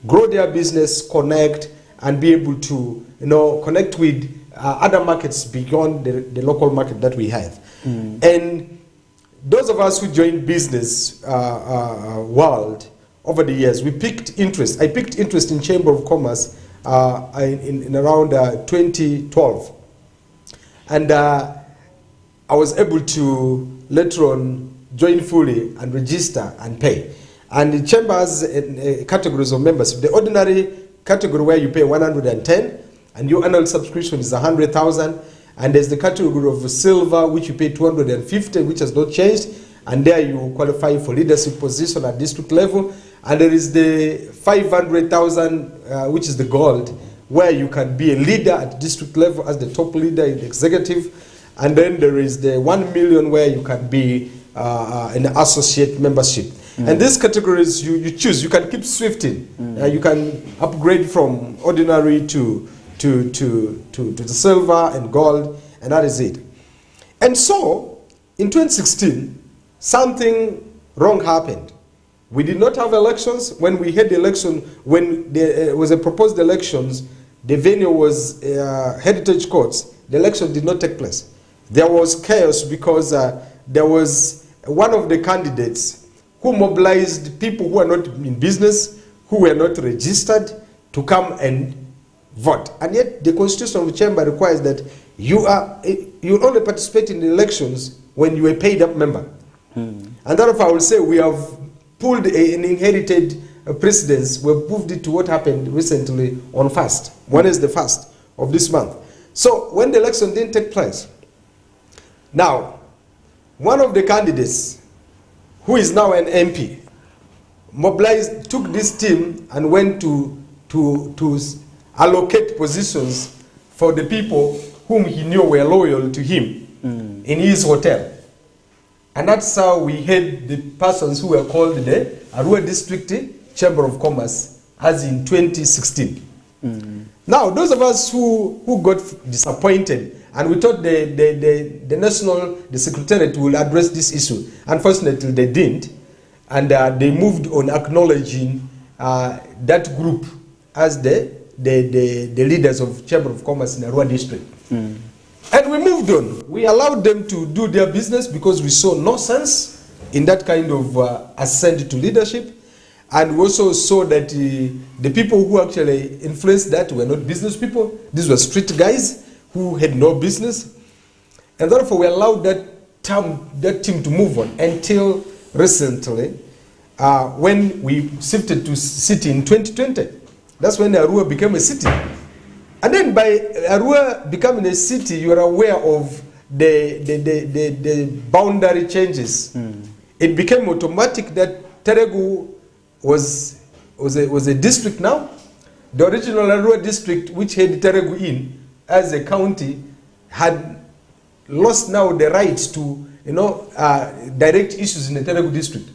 grow their business, connect, and be able to, you know, connect with other markets beyond the local market that we have. And those of us who joined business world over the years, we picked interest. I picked interest in Chamber of Commerce in around 2012. And I was able to later on join fully and register and pay. And the chamber has categories of membership. The ordinary category where you pay 110 and your annual subscription is 100,000. And there's the category of silver, which you pay 250, which has not changed. And there you qualify for leadership position at district level. And there is the 500,000, which is the gold, where you can be a leader at district level as the top leader in the executive. And then there is the 1 million, where you can be an associate membership. And these categories you choose. You can keep swifting. You can upgrade from ordinary to the silver and gold, and that is it. And so, in 2016, something wrong happened. We did not have elections. When we had the election, when there was a proposed elections, the venue was Heritage Courts. The election did not take place. There was chaos because there was one of the candidates who mobilized people who are not in business, who were not registered, to come and vote. And yet the constitution of the chamber requires that you only participate in the elections when you are a paid up member. And therefore I will say we have pulled an inherited precedence. We've moved it to what happened recently on fast. When is the fast of this month? So when the election didn't take place, now one of the candidates, who is now an MP, mobilized, took this team and went to allocate positions for the people whom he knew were loyal to him in his hotel. And that's how we had the persons who were called the Arua District Chamber of Commerce as in 2016. Now, those of us who got disappointed and we thought the Secretariat will address this issue, unfortunately they didn't, and they moved on acknowledging that group as the leaders of Chamber of Commerce in Arua District. And we moved on. We allowed them to do their business because we saw no sense in that kind of ascent to leadership. And we also saw that the people who actually influenced that were not business people. These were street guys who had no business. And therefore we allowed that team to move on until recently when we shifted to city in 2020. That's when Arua became a city. And then by Arua becoming a city, you are aware of the boundary changes. It became automatic that Teregu was a district now. The original Arua district, which had Teregu in as a county, had lost now the rights to direct issues in the Teregu district.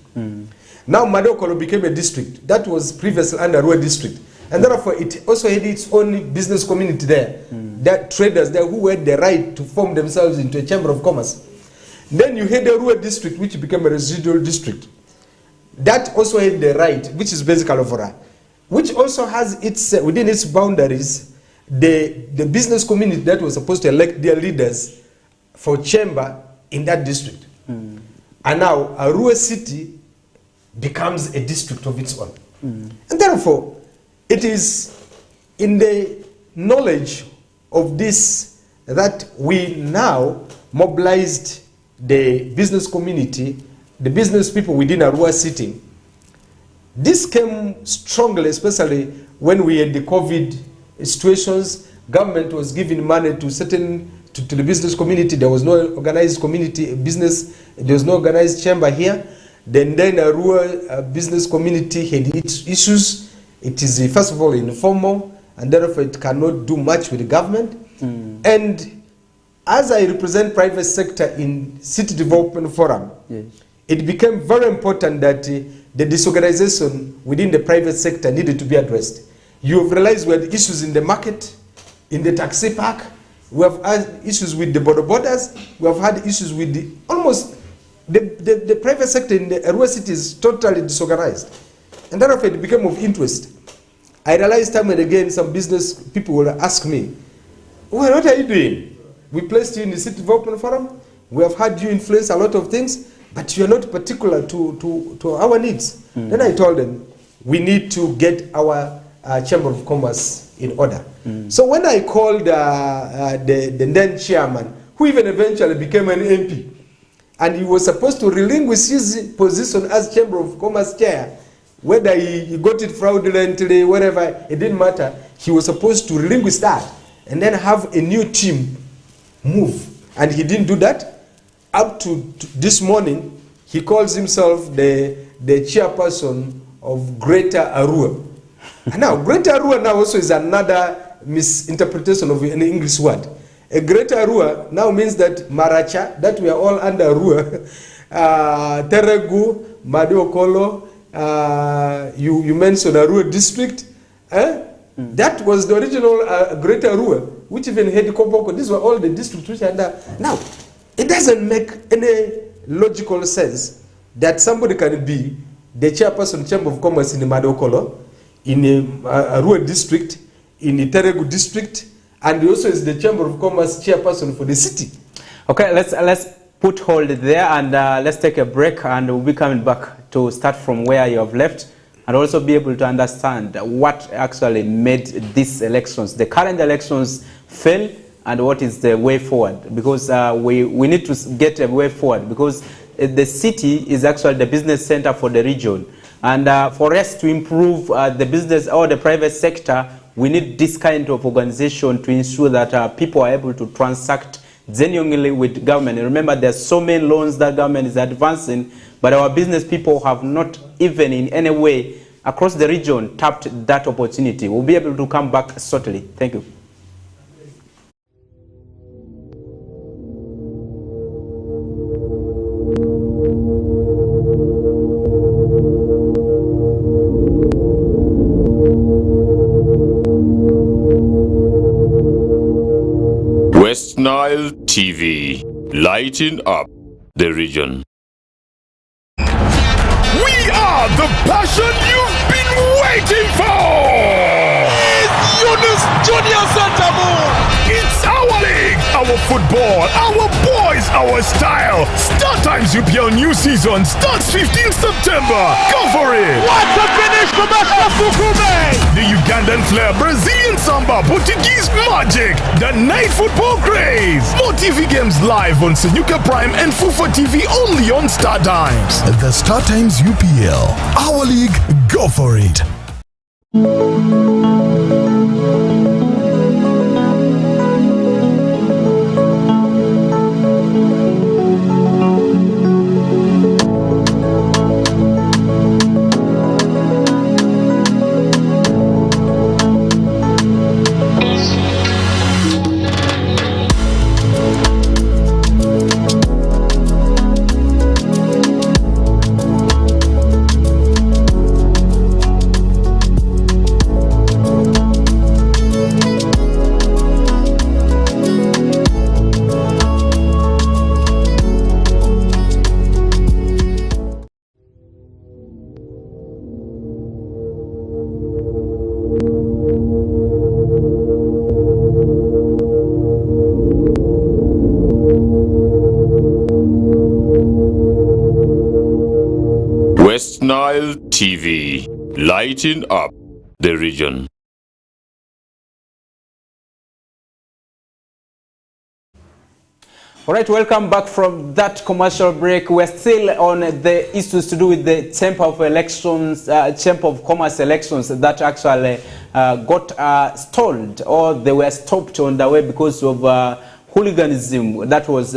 Now Madokolo became a district. That was previously under Arua district. And therefore, it also had its own business community there. That traders there who had the right to form themselves into a chamber of commerce. Then you had the Arua district, which became a residual district. That also had the right, which is basically Ovora, which also has its within its boundaries the business community that was supposed to elect their leaders for chamber in that district. And now Arua city becomes a district of its own. And therefore, it is in the knowledge of this that we now mobilized the business community, the business people within Arua city. This came strongly, especially when we had the COVID situations. Government was giving money to to the business community. There was no organized community business. There was no organized chamber here. Then Arua business community had its issues. It is first of all informal, and therefore it cannot do much with the government. And as I represent private sector in City Development Forum, it became very important that the disorganization within the private sector needed to be addressed. You have realized we had issues in the market, in the taxi park. We have had issues with the borders. We have had issues with the private sector in the Arua city is totally disorganized. And therefore it became of interest. I realized time and again some business people will ask me, well, what are you doing? We placed you in the City Development Forum. We have had you influence a lot of things, but you are not particular to our needs. Then I told them, we need to get our Chamber of Commerce in order. So when I called the then chairman, who even eventually became an MP, and he was supposed to relinquish his position as Chamber of Commerce chair, whether he got it fraudulently, whatever, it didn't matter. He was supposed to relinquish that and then have a new team move. And he didn't do that. Up to this morning, he calls himself the chairperson of Greater Arua. And now, Greater Arua now also is another misinterpretation of an English word. A Greater Arua now means that Maracha, that we are all under Arua, Teregu, Madiokolo, you mentioned Arua district. That was the original Greater Arua, which even had Koboko. These were all the districts which are under. Now, it doesn't make any logical sense that somebody can be the chairperson Chamber of Commerce in the Madiokolo, in the Arua district, in the Teregu district, and he also is the Chamber of Commerce chairperson for the city. Okay, let's put hold there and let's take a break, and we'll be coming back to start from where you have left and also be able to understand what actually made these elections, the current elections, fail, and what is the way forward, because we need to get a way forward, because the city is actually the business center for the region, and for us to improve the business or the private sector, we need this kind of organization to ensure that people are able to transact genuinely with government. Remember, there's so many loans that government is advancing, but our business people have not even in any way across the region tapped that opportunity. We'll be able to come back shortly. Thank you. West Nile TV, lighting up the region. We are the passion you've been waiting for! Yunus Junior Santamu! It's our league, our football, our boys, our style. Start Times UPL new season starts 15th September. Go for it! What a finish from Ashraf Kukume! The Ugandan flair, Brazilian samba, Portuguese magic, the night football craze. More TV games live on Senyuka Prime and Fufa TV only on Star Times. The Star Times UPL, our league, go for it. West Nile TV, lighting up the region. All right, welcome back from that commercial break. We're still on the issues to do with the Chamber of Elections, Chamber of Commerce elections that actually got stalled, or they were stopped on the way because of hooliganism that was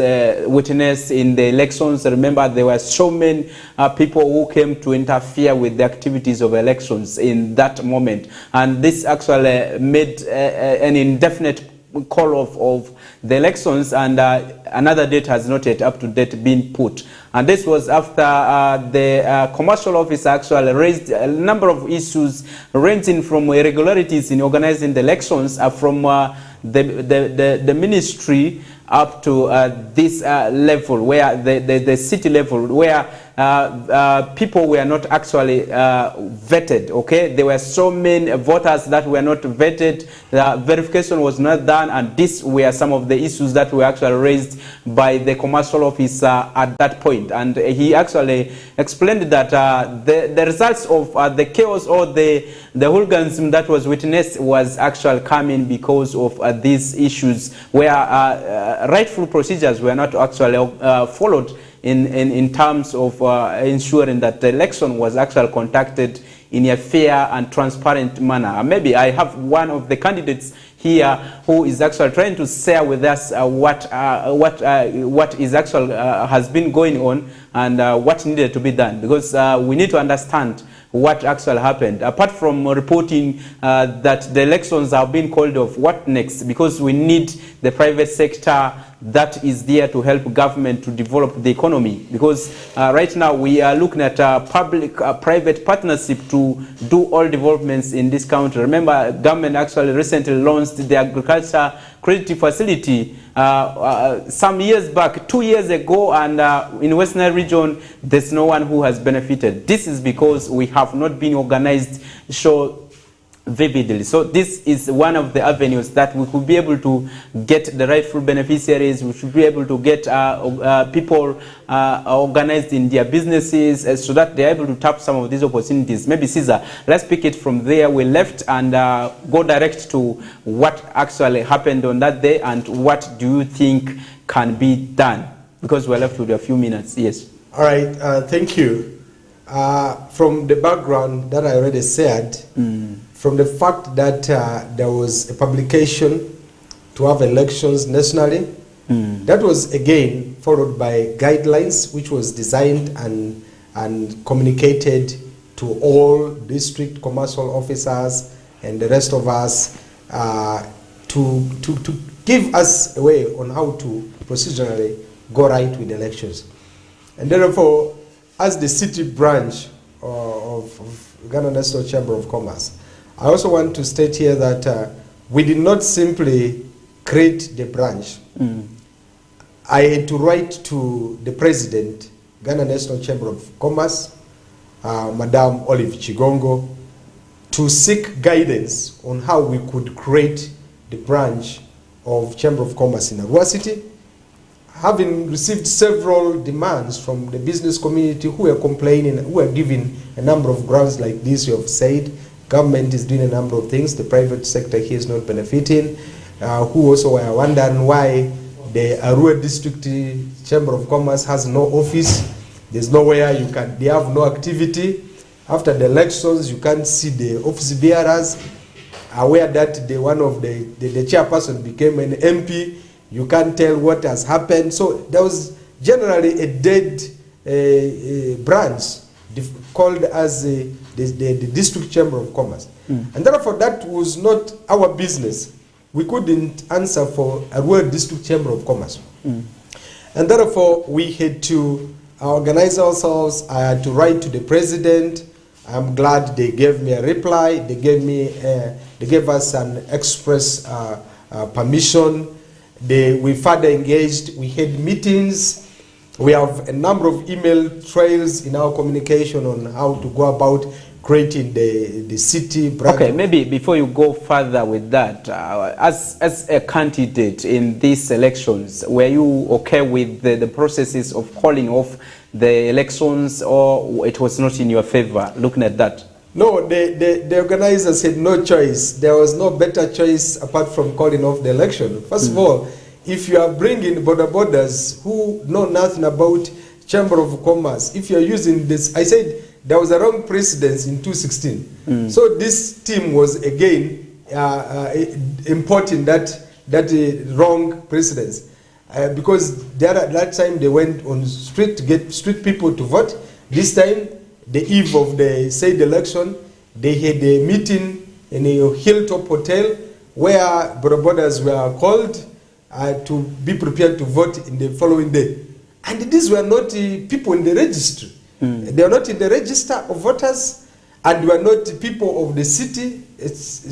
witnessed in the elections. Remember, there were so many people who came to interfere with the activities of elections in that moment, and this actually made an indefinite call of the elections, and another date has not yet up to date been put. And this was after the commercial office actually raised a number of issues ranging from irregularities in organizing the elections from the ministry up to this level, where the city level, where people were not actually vetted. Okay, there were so many voters that were not vetted. The verification was not done, and these were some of the issues that were actually raised by the commercial officer at that point. And he actually explained that the results of the chaos or the hooliganism that was witnessed was actually coming because of these issues, where rightful procedures were not actually followed in terms of ensuring that the election was actually conducted in a fair and transparent manner. Maybe I have one of the candidates here who is actually trying to share with us what is actually has been going on and what needed to be done, because we need to understand what actually happened. Apart from reporting that the elections have been called off, what next? Because we need the private sector that is there to help government to develop the economy. Because right now we are looking at public-private partnership to do all developments in this country. Remember, government actually recently launched the agriculture credit facility some years back, 2 years ago, and in Western region, there's no one who has benefited. This is because we have not been organized vividly. So this is one of the avenues that we could be able to get the rightful beneficiaries. We should be able to get people organized in their businesses so that they're able to tap some of these opportunities. Maybe Caesar, let's pick it from there. We left and go direct to what actually happened on that day and what do you think can be done? Because we're left with a few minutes. Yes. All right, thank you. From the background that I already said, from the fact that there was a publication to have elections nationally, That was again followed by guidelines which was designed and communicated to all district commercial officers and the rest of us to give us a way on how to procedurally go right with elections. And therefore, as the city branch of Ghana National Chamber of Commerce, I also want to state here that we did not simply create the branch. I had to write to the president, Ghana National Chamber of Commerce, Madam Olive Chigongo, to seek guidance on how we could create the branch of Chamber of Commerce in Arua City. Having received several demands from the business community who are complaining, who are giving a number of grounds like this, you have said, government is doing a number of things, the private sector here is not benefiting, who also are wondering why the Arua District Chamber of Commerce has no office, there's nowhere they have no activity. After the elections, you can't see the office bearers, aware that one of the chairperson became an MP, you can't tell what has happened. So there was generally a dead branch called as the District Chamber of Commerce. And therefore that was not our business. We couldn't answer for a Arua District Chamber of Commerce. And therefore we had to organize ourselves. I had to write to the president. I'm glad they gave me a reply. They gave us an express permission. We further engaged. We had meetings. We have a number of email trails in our communication on how to go about creating the city branch. Okay, maybe before you go further with that, as a candidate in these elections, were you okay with the processes of calling off the elections, or it was not in your favor, looking at that? No, the organizers had no choice. There was no better choice apart from calling off the election. First of all, if you are bringing borders who know nothing about Chamber of Commerce, if you are using this, I said there was a wrong precedence in 2016. So this team was again importing that wrong precedence. Because that time they went on street to get street people to vote. This time, the eve of the said election, they had a meeting in a hilltop hotel where borders were called to be prepared to vote in the following day. And these were not people in the registry. They were not in the register of voters, and were not people of the city,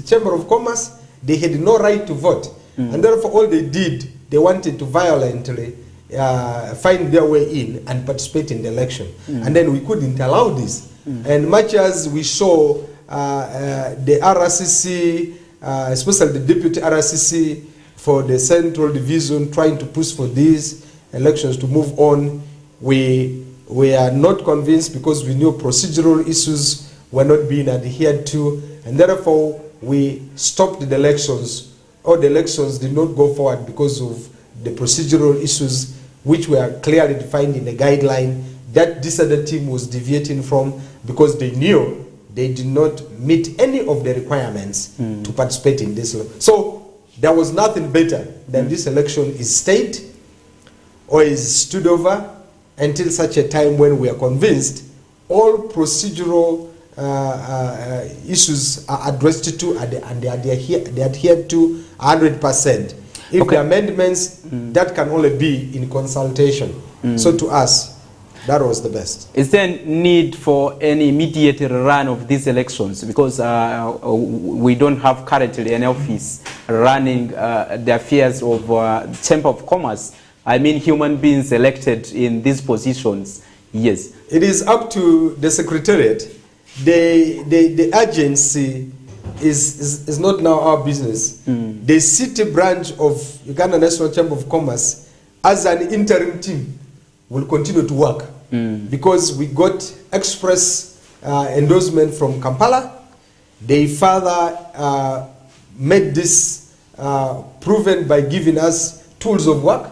Chamber of Commerce. They had no right to vote. And therefore all they did, they wanted to violently find their way in and participate in the election. And then we couldn't allow this. And much as we saw the RCC, especially the deputy RCC for the Central Division trying to push for these elections to move on, we are not convinced because we knew procedural issues were not being adhered to, and therefore we stopped the elections. Or the elections did not go forward because of the procedural issues which were clearly defined in the guideline that this other team was deviating from, because they knew they did not meet any of the requirements to participate in this. So there was nothing better than this election is stayed or is stood over until such a time when we are convinced all procedural issues are addressed to and they adhere to 100%. If the amendments, that can only be in consultation. So to us, that was the best. Is there need for any immediate run of these elections? Because we don't have currently an office running the affairs of Chamber of Commerce. I mean human beings elected in these positions. Yes. It is up to the Secretariat. The agency is not now our business. The city branch of Uganda National Chamber of Commerce as an interim team will continue to work because we got express endorsement from Kampala. They further made this proven by giving us tools of work.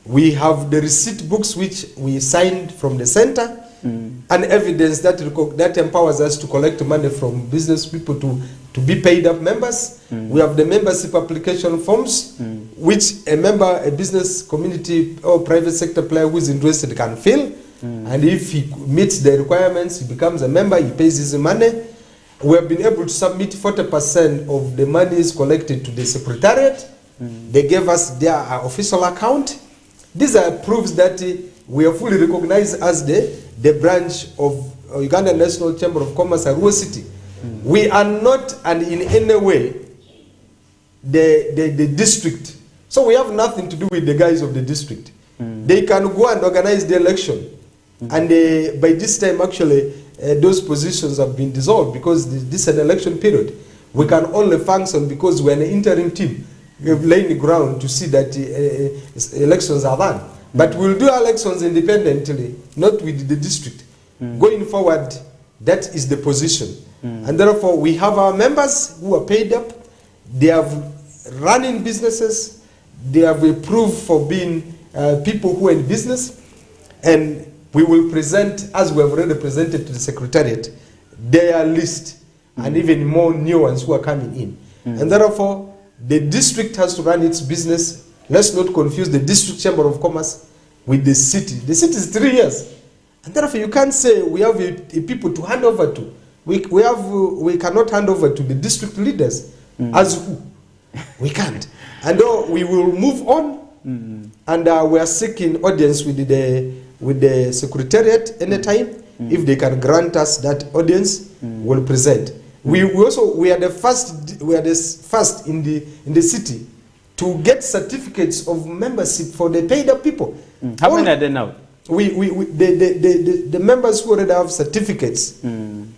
We have the receipt books which we signed from the center and evidence that empowers us to collect money from business people to be paid up members. We have the membership application forms which a member, a business community or private sector player who is interested can fill. And if he meets the requirements, he becomes a member, he pays his money. We have been able to submit 40% of the monies collected to the secretariat. They gave us their official account. These are proofs that we are fully recognized as the branch of Uganda National Chamber of Commerce, Arua City. We are not, and in any way, the district. So we have nothing to do with the guys of the district. They can go and organize the election. And by this time, actually, those positions have been dissolved because this is an election period. We can only function because we're an interim team. We have laid the ground to see that elections are done. But we'll do elections independently, not with the district. Going forward, that is the position. And therefore, we have our members who are paid up. They have running businesses. They have approved for being people who are in business. And we will present, as we have already presented to the Secretariat, their list and even more new ones who are coming in. And therefore, the district has to run its business. Let's not confuse the district chamber of commerce with the city. The city is 3 years. And therefore, you can't say we have people to hand over to. We cannot hand over to the district leaders as who. We can't. And we will move on. And we are seeking audience with the Secretariat anytime. If they can grant us that audience, we'll present. We are the first in the city to get certificates of membership for the paid up people. How many are there now? The members who already have certificates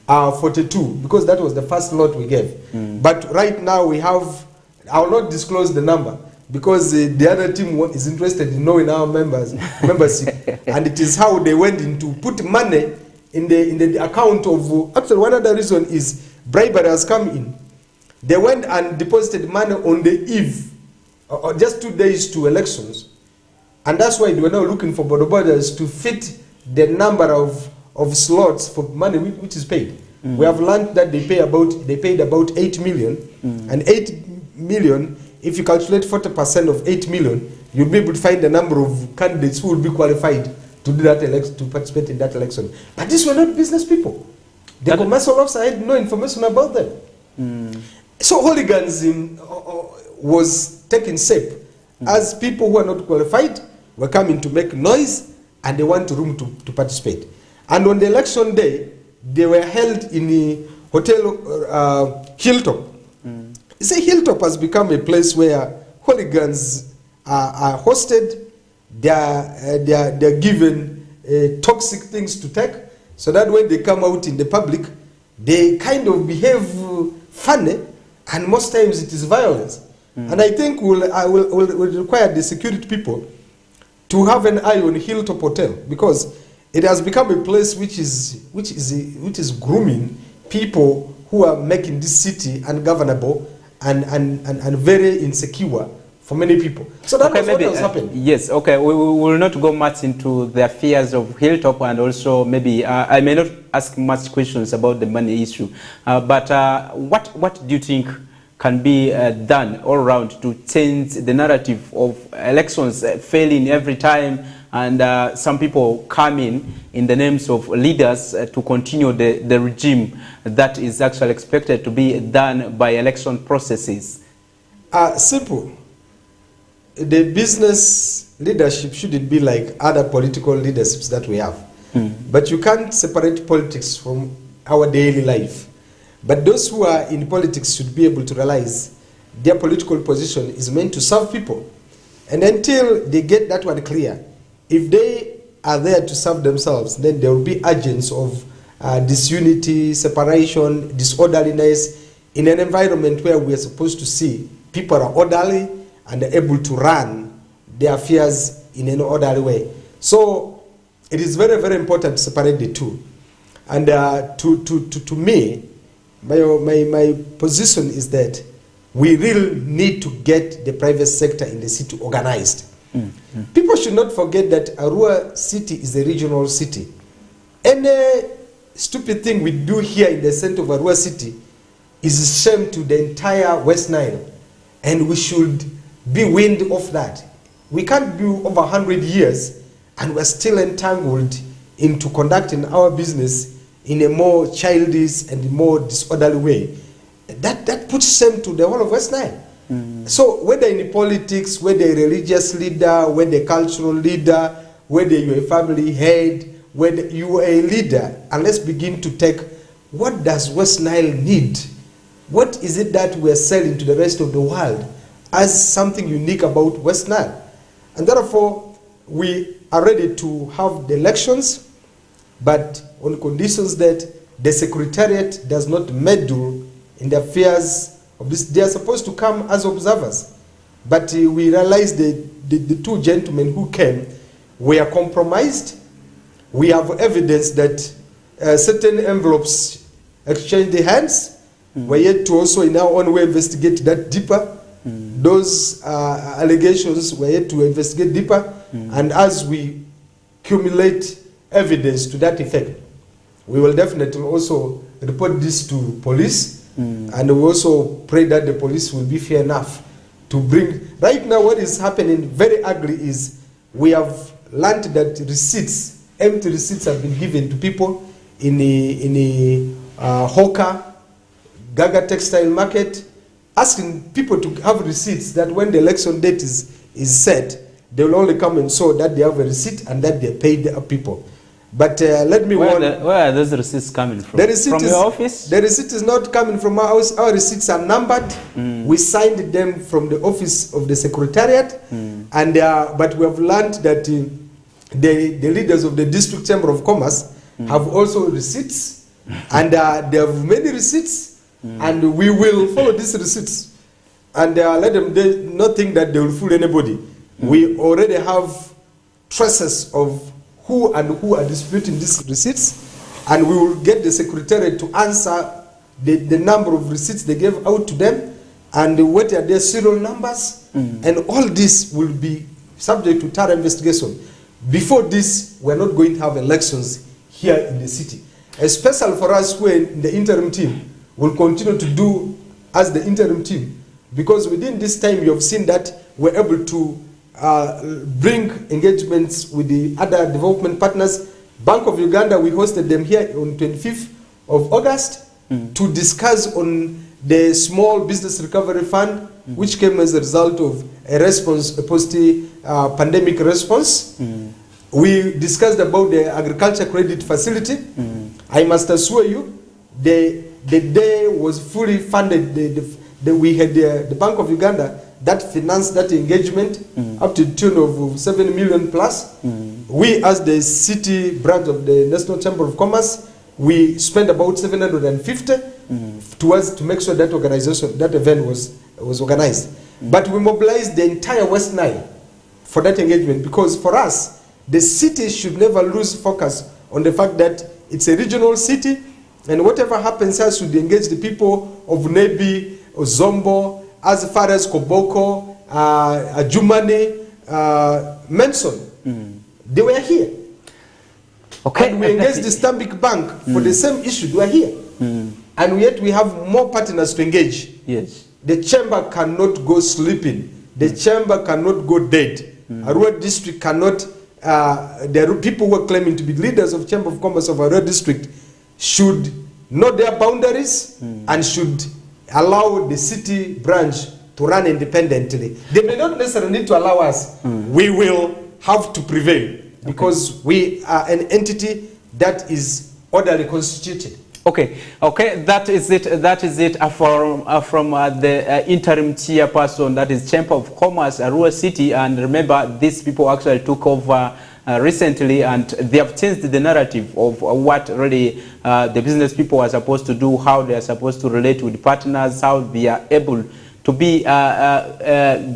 are 42 because that was the first lot we gave. But right now we have, I will not disclose the number because the other team is interested in knowing our membership. And it is how they went into put money in the account of, actually one other reason is bribery has come in. They went and deposited money on the eve, or just 2 days to elections. And that's why they were now looking for border borders to fit the number of slots for money which is paid. We have learned that they paid about 8 million. And 8 million, if you calculate 40% of 8 million, you'll be able to find the number of candidates who will be qualified to do that election, to participate in that election. But these were not business people. The commercial officer had no information about them. So hooliganism was taking shape as people who are not qualified were coming to make noise and they want room to participate. And on the election day, they were held in the hotel Hilltop. You see, Hilltop has become a place where hooligans are hosted. They are given toxic things to take, so that when they come out in the public, they kind of behave funny, and most times it is violence. And I think we'll require the security people to have an eye on Hilltop Hotel, because it has become a place which is grooming people who are making this city ungovernable and very insecure for many people. So that was what has happened. Yes, okay. We will not go much into the affairs of Hilltop, and also maybe I may not ask much questions about the money issue. But what do you think can be done all around to change the narrative of elections failing every time, and some people come in the names of leaders to continue the regime that is actually expected to be done by election processes? Simple. The business leadership shouldn't be like other political leaderships that we have. But you can't separate politics from our daily life. But those who are in politics should be able to realize their political position is meant to serve people. And until they get that one clear, if they are there to serve themselves, then there will be agents of disunity, separation, disorderliness in an environment where we are supposed to see people are orderly and are able to run their affairs in an orderly way. So it is very, very important to separate the two. And to me, my position is that we really need to get the private sector in the city organized. People should not forget that Arua City is a regional city. Any stupid thing we do here in the center of Arua City is a shame to the entire West Nile. And we should be weaned off that. We can't be over 100 years and we're still entangled into conducting our business in a more childish and more disorderly way. That puts shame to the whole of West Nile. So whether in politics, whether a religious leader, whether a cultural leader, whether you're a family head, whether you are a leader, and let's begin to take, what does West Nile need? What is it that we're selling to the rest of the world as something unique about West Nile? And therefore, we are ready to have the elections, but on conditions that the Secretariat does not meddle in the affairs of this. They are supposed to come as observers. But we realized the two gentlemen who came were compromised. We have evidence that certain envelopes exchanged hands. We're yet to also in our own way investigate that deeper. Those allegations were yet to investigate deeper. And as we accumulate evidence to that effect, we will definitely also report this to police. And we also pray that the police will be fair enough to bring. Right now what is happening very ugly is we have learned that receipts, empty receipts have been given to people in the hawker, Gaga textile market, asking people to have receipts that when the election date is set, they will only come and show that they have a receipt and that they paid the people. But let me warn. Where are those receipts coming from? From your office? The receipt is not coming from our house. Our receipts are numbered. We signed them from the office of the Secretariat. And but we have learned that the leaders of the District Chamber of Commerce have also receipts. And they have many receipts. And we will follow these receipts. And let them not think that they will fool anybody. We already have traces of who are disputing these receipts, and we will get the Secretariat to answer the number of receipts they gave out to them, and what are their serial numbers, and all this will be subject to thorough investigation. Before this, we're not going to have elections here in the city. Especially for us who are in the interim team, we'll continue to do as the interim team, because within this time you have seen that we're able to bring engagements with the other development partners. Bank of Uganda, we hosted them here on 25th of August to discuss on the Small Business Recovery Fund, which came as a result of a response, a post-pandemic response. We discussed about the agriculture credit facility. I must assure you, the day was fully funded. We had the Bank of Uganda that financed that engagement up to the tune of 7 million plus. We, as the city branch of the National Chamber of Commerce, we spent about 750 to make sure that that event was organized. But we mobilized the entire West Nile for that engagement, because for us, the city should never lose focus on the fact that it's a regional city, and whatever happens here should engage the people of Nebi, Zombo, as far as Koboko, Ajumani, Manson. They were here. Okay. And we engaged the Stanbic Bank for the same issue. They were here. And yet we have more partners to engage. Yes. The chamber cannot go sleeping. The chamber cannot go dead. Arua district cannot, there are people who are claiming to be leaders of Chamber of Commerce of Arua district should know their boundaries and should allow the city branch to run independently. They may not necessarily need to allow us. We will have to prevail because we are an entity that is orderly constituted. Okay, that is it. That is it from the interim chairperson, that is Chamber of Commerce, Arua City. And remember, these people actually took over recently, and they have changed the narrative of what really the business people are supposed to do, how they are supposed to relate with partners, how they are able to be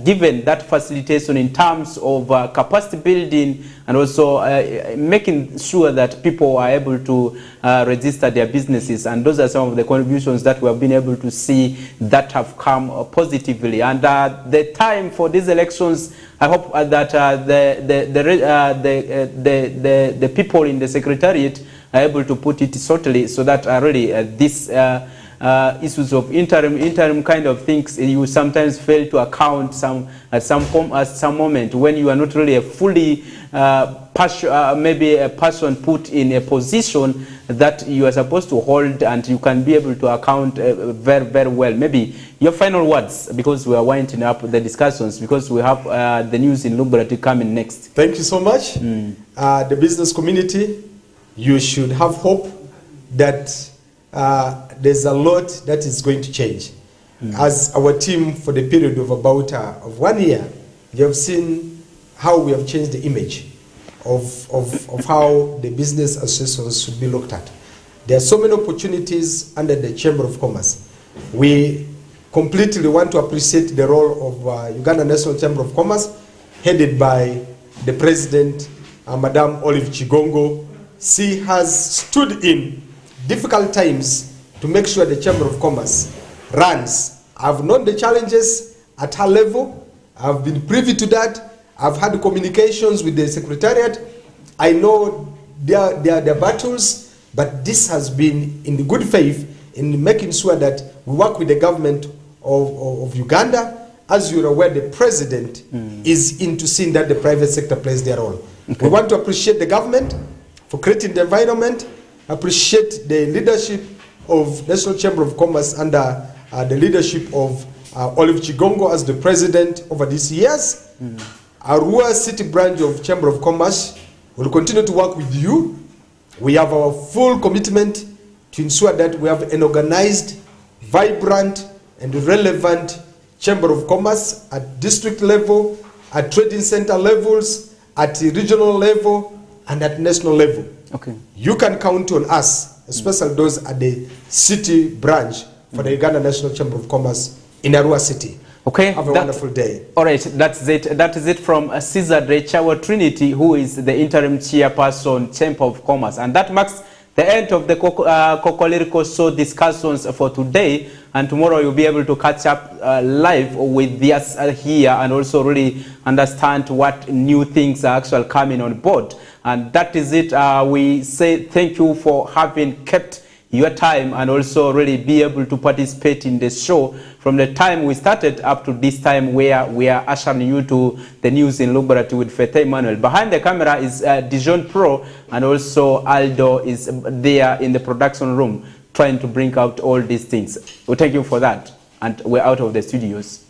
given that facilitation in terms of capacity building, and also making sure that people are able to register their businesses. And those are some of the contributions that we have been able to see that have come positively. And the time for these elections, I hope that the people in the Secretariat are able to put it shortly, so that really this issues of interim kind of things, you sometimes fail to account at some moment when you are not really a fully maybe a person put in a position that you are supposed to hold, and you can be able to account very, very well. Maybe your final words, because we are winding up the discussions, because we have the news in Lugbarati coming next. Thank you so much. The business community, you should have hope that there's a lot that is going to change. As our team, for the period of about 1 year, you have seen how we have changed the image of how the business associations should be looked at. There are so many opportunities under the Chamber of Commerce. We completely want to appreciate the role of Uganda National Chamber of Commerce, headed by the President, Madam Olive Chigongo. She has stood in difficult times to make sure the Chamber of Commerce runs. I've known the challenges at her level. I've been privy to that. I've had communications with the Secretariat. I know their battles, but this has been in the good faith in making sure that we work with the government of Uganda. As you're aware, the President is into seeing that the private sector plays their role. We want to appreciate the government for creating the environment, appreciate the leadership of National Chamber of Commerce under the leadership of Olive Chigongo as the President over these years. Arua City branch of Chamber of Commerce will continue to work with you. We have our full commitment to ensure that we have an organized, vibrant, and relevant Chamber of Commerce at district level, at trading center levels, at regional level, and at national level. Okay. You can count on us, especially those at the city branch for the Uganda National Chamber of Commerce in Arua City. Okay. Have a wonderful day. All right, that's it. That is it from Caesar Drechawa Trinity, who is the interim chairperson, Chamber of Commerce. And that marks the end of the Kokoliriko show discussions for today. And tomorrow you'll be able to catch up live with us here and also really understand what new things are actually coming on board. And that is it. We say thank you for having kept your time and also really be able to participate in the show from the time we started up to this time, where we are ushering you to the news in Lugbarati with Fete Emmanuel. Behind the camera is Dijon Pro, and also Aldo is there in the production room trying to bring out all these things. We thank you for that, and we're out of the studios.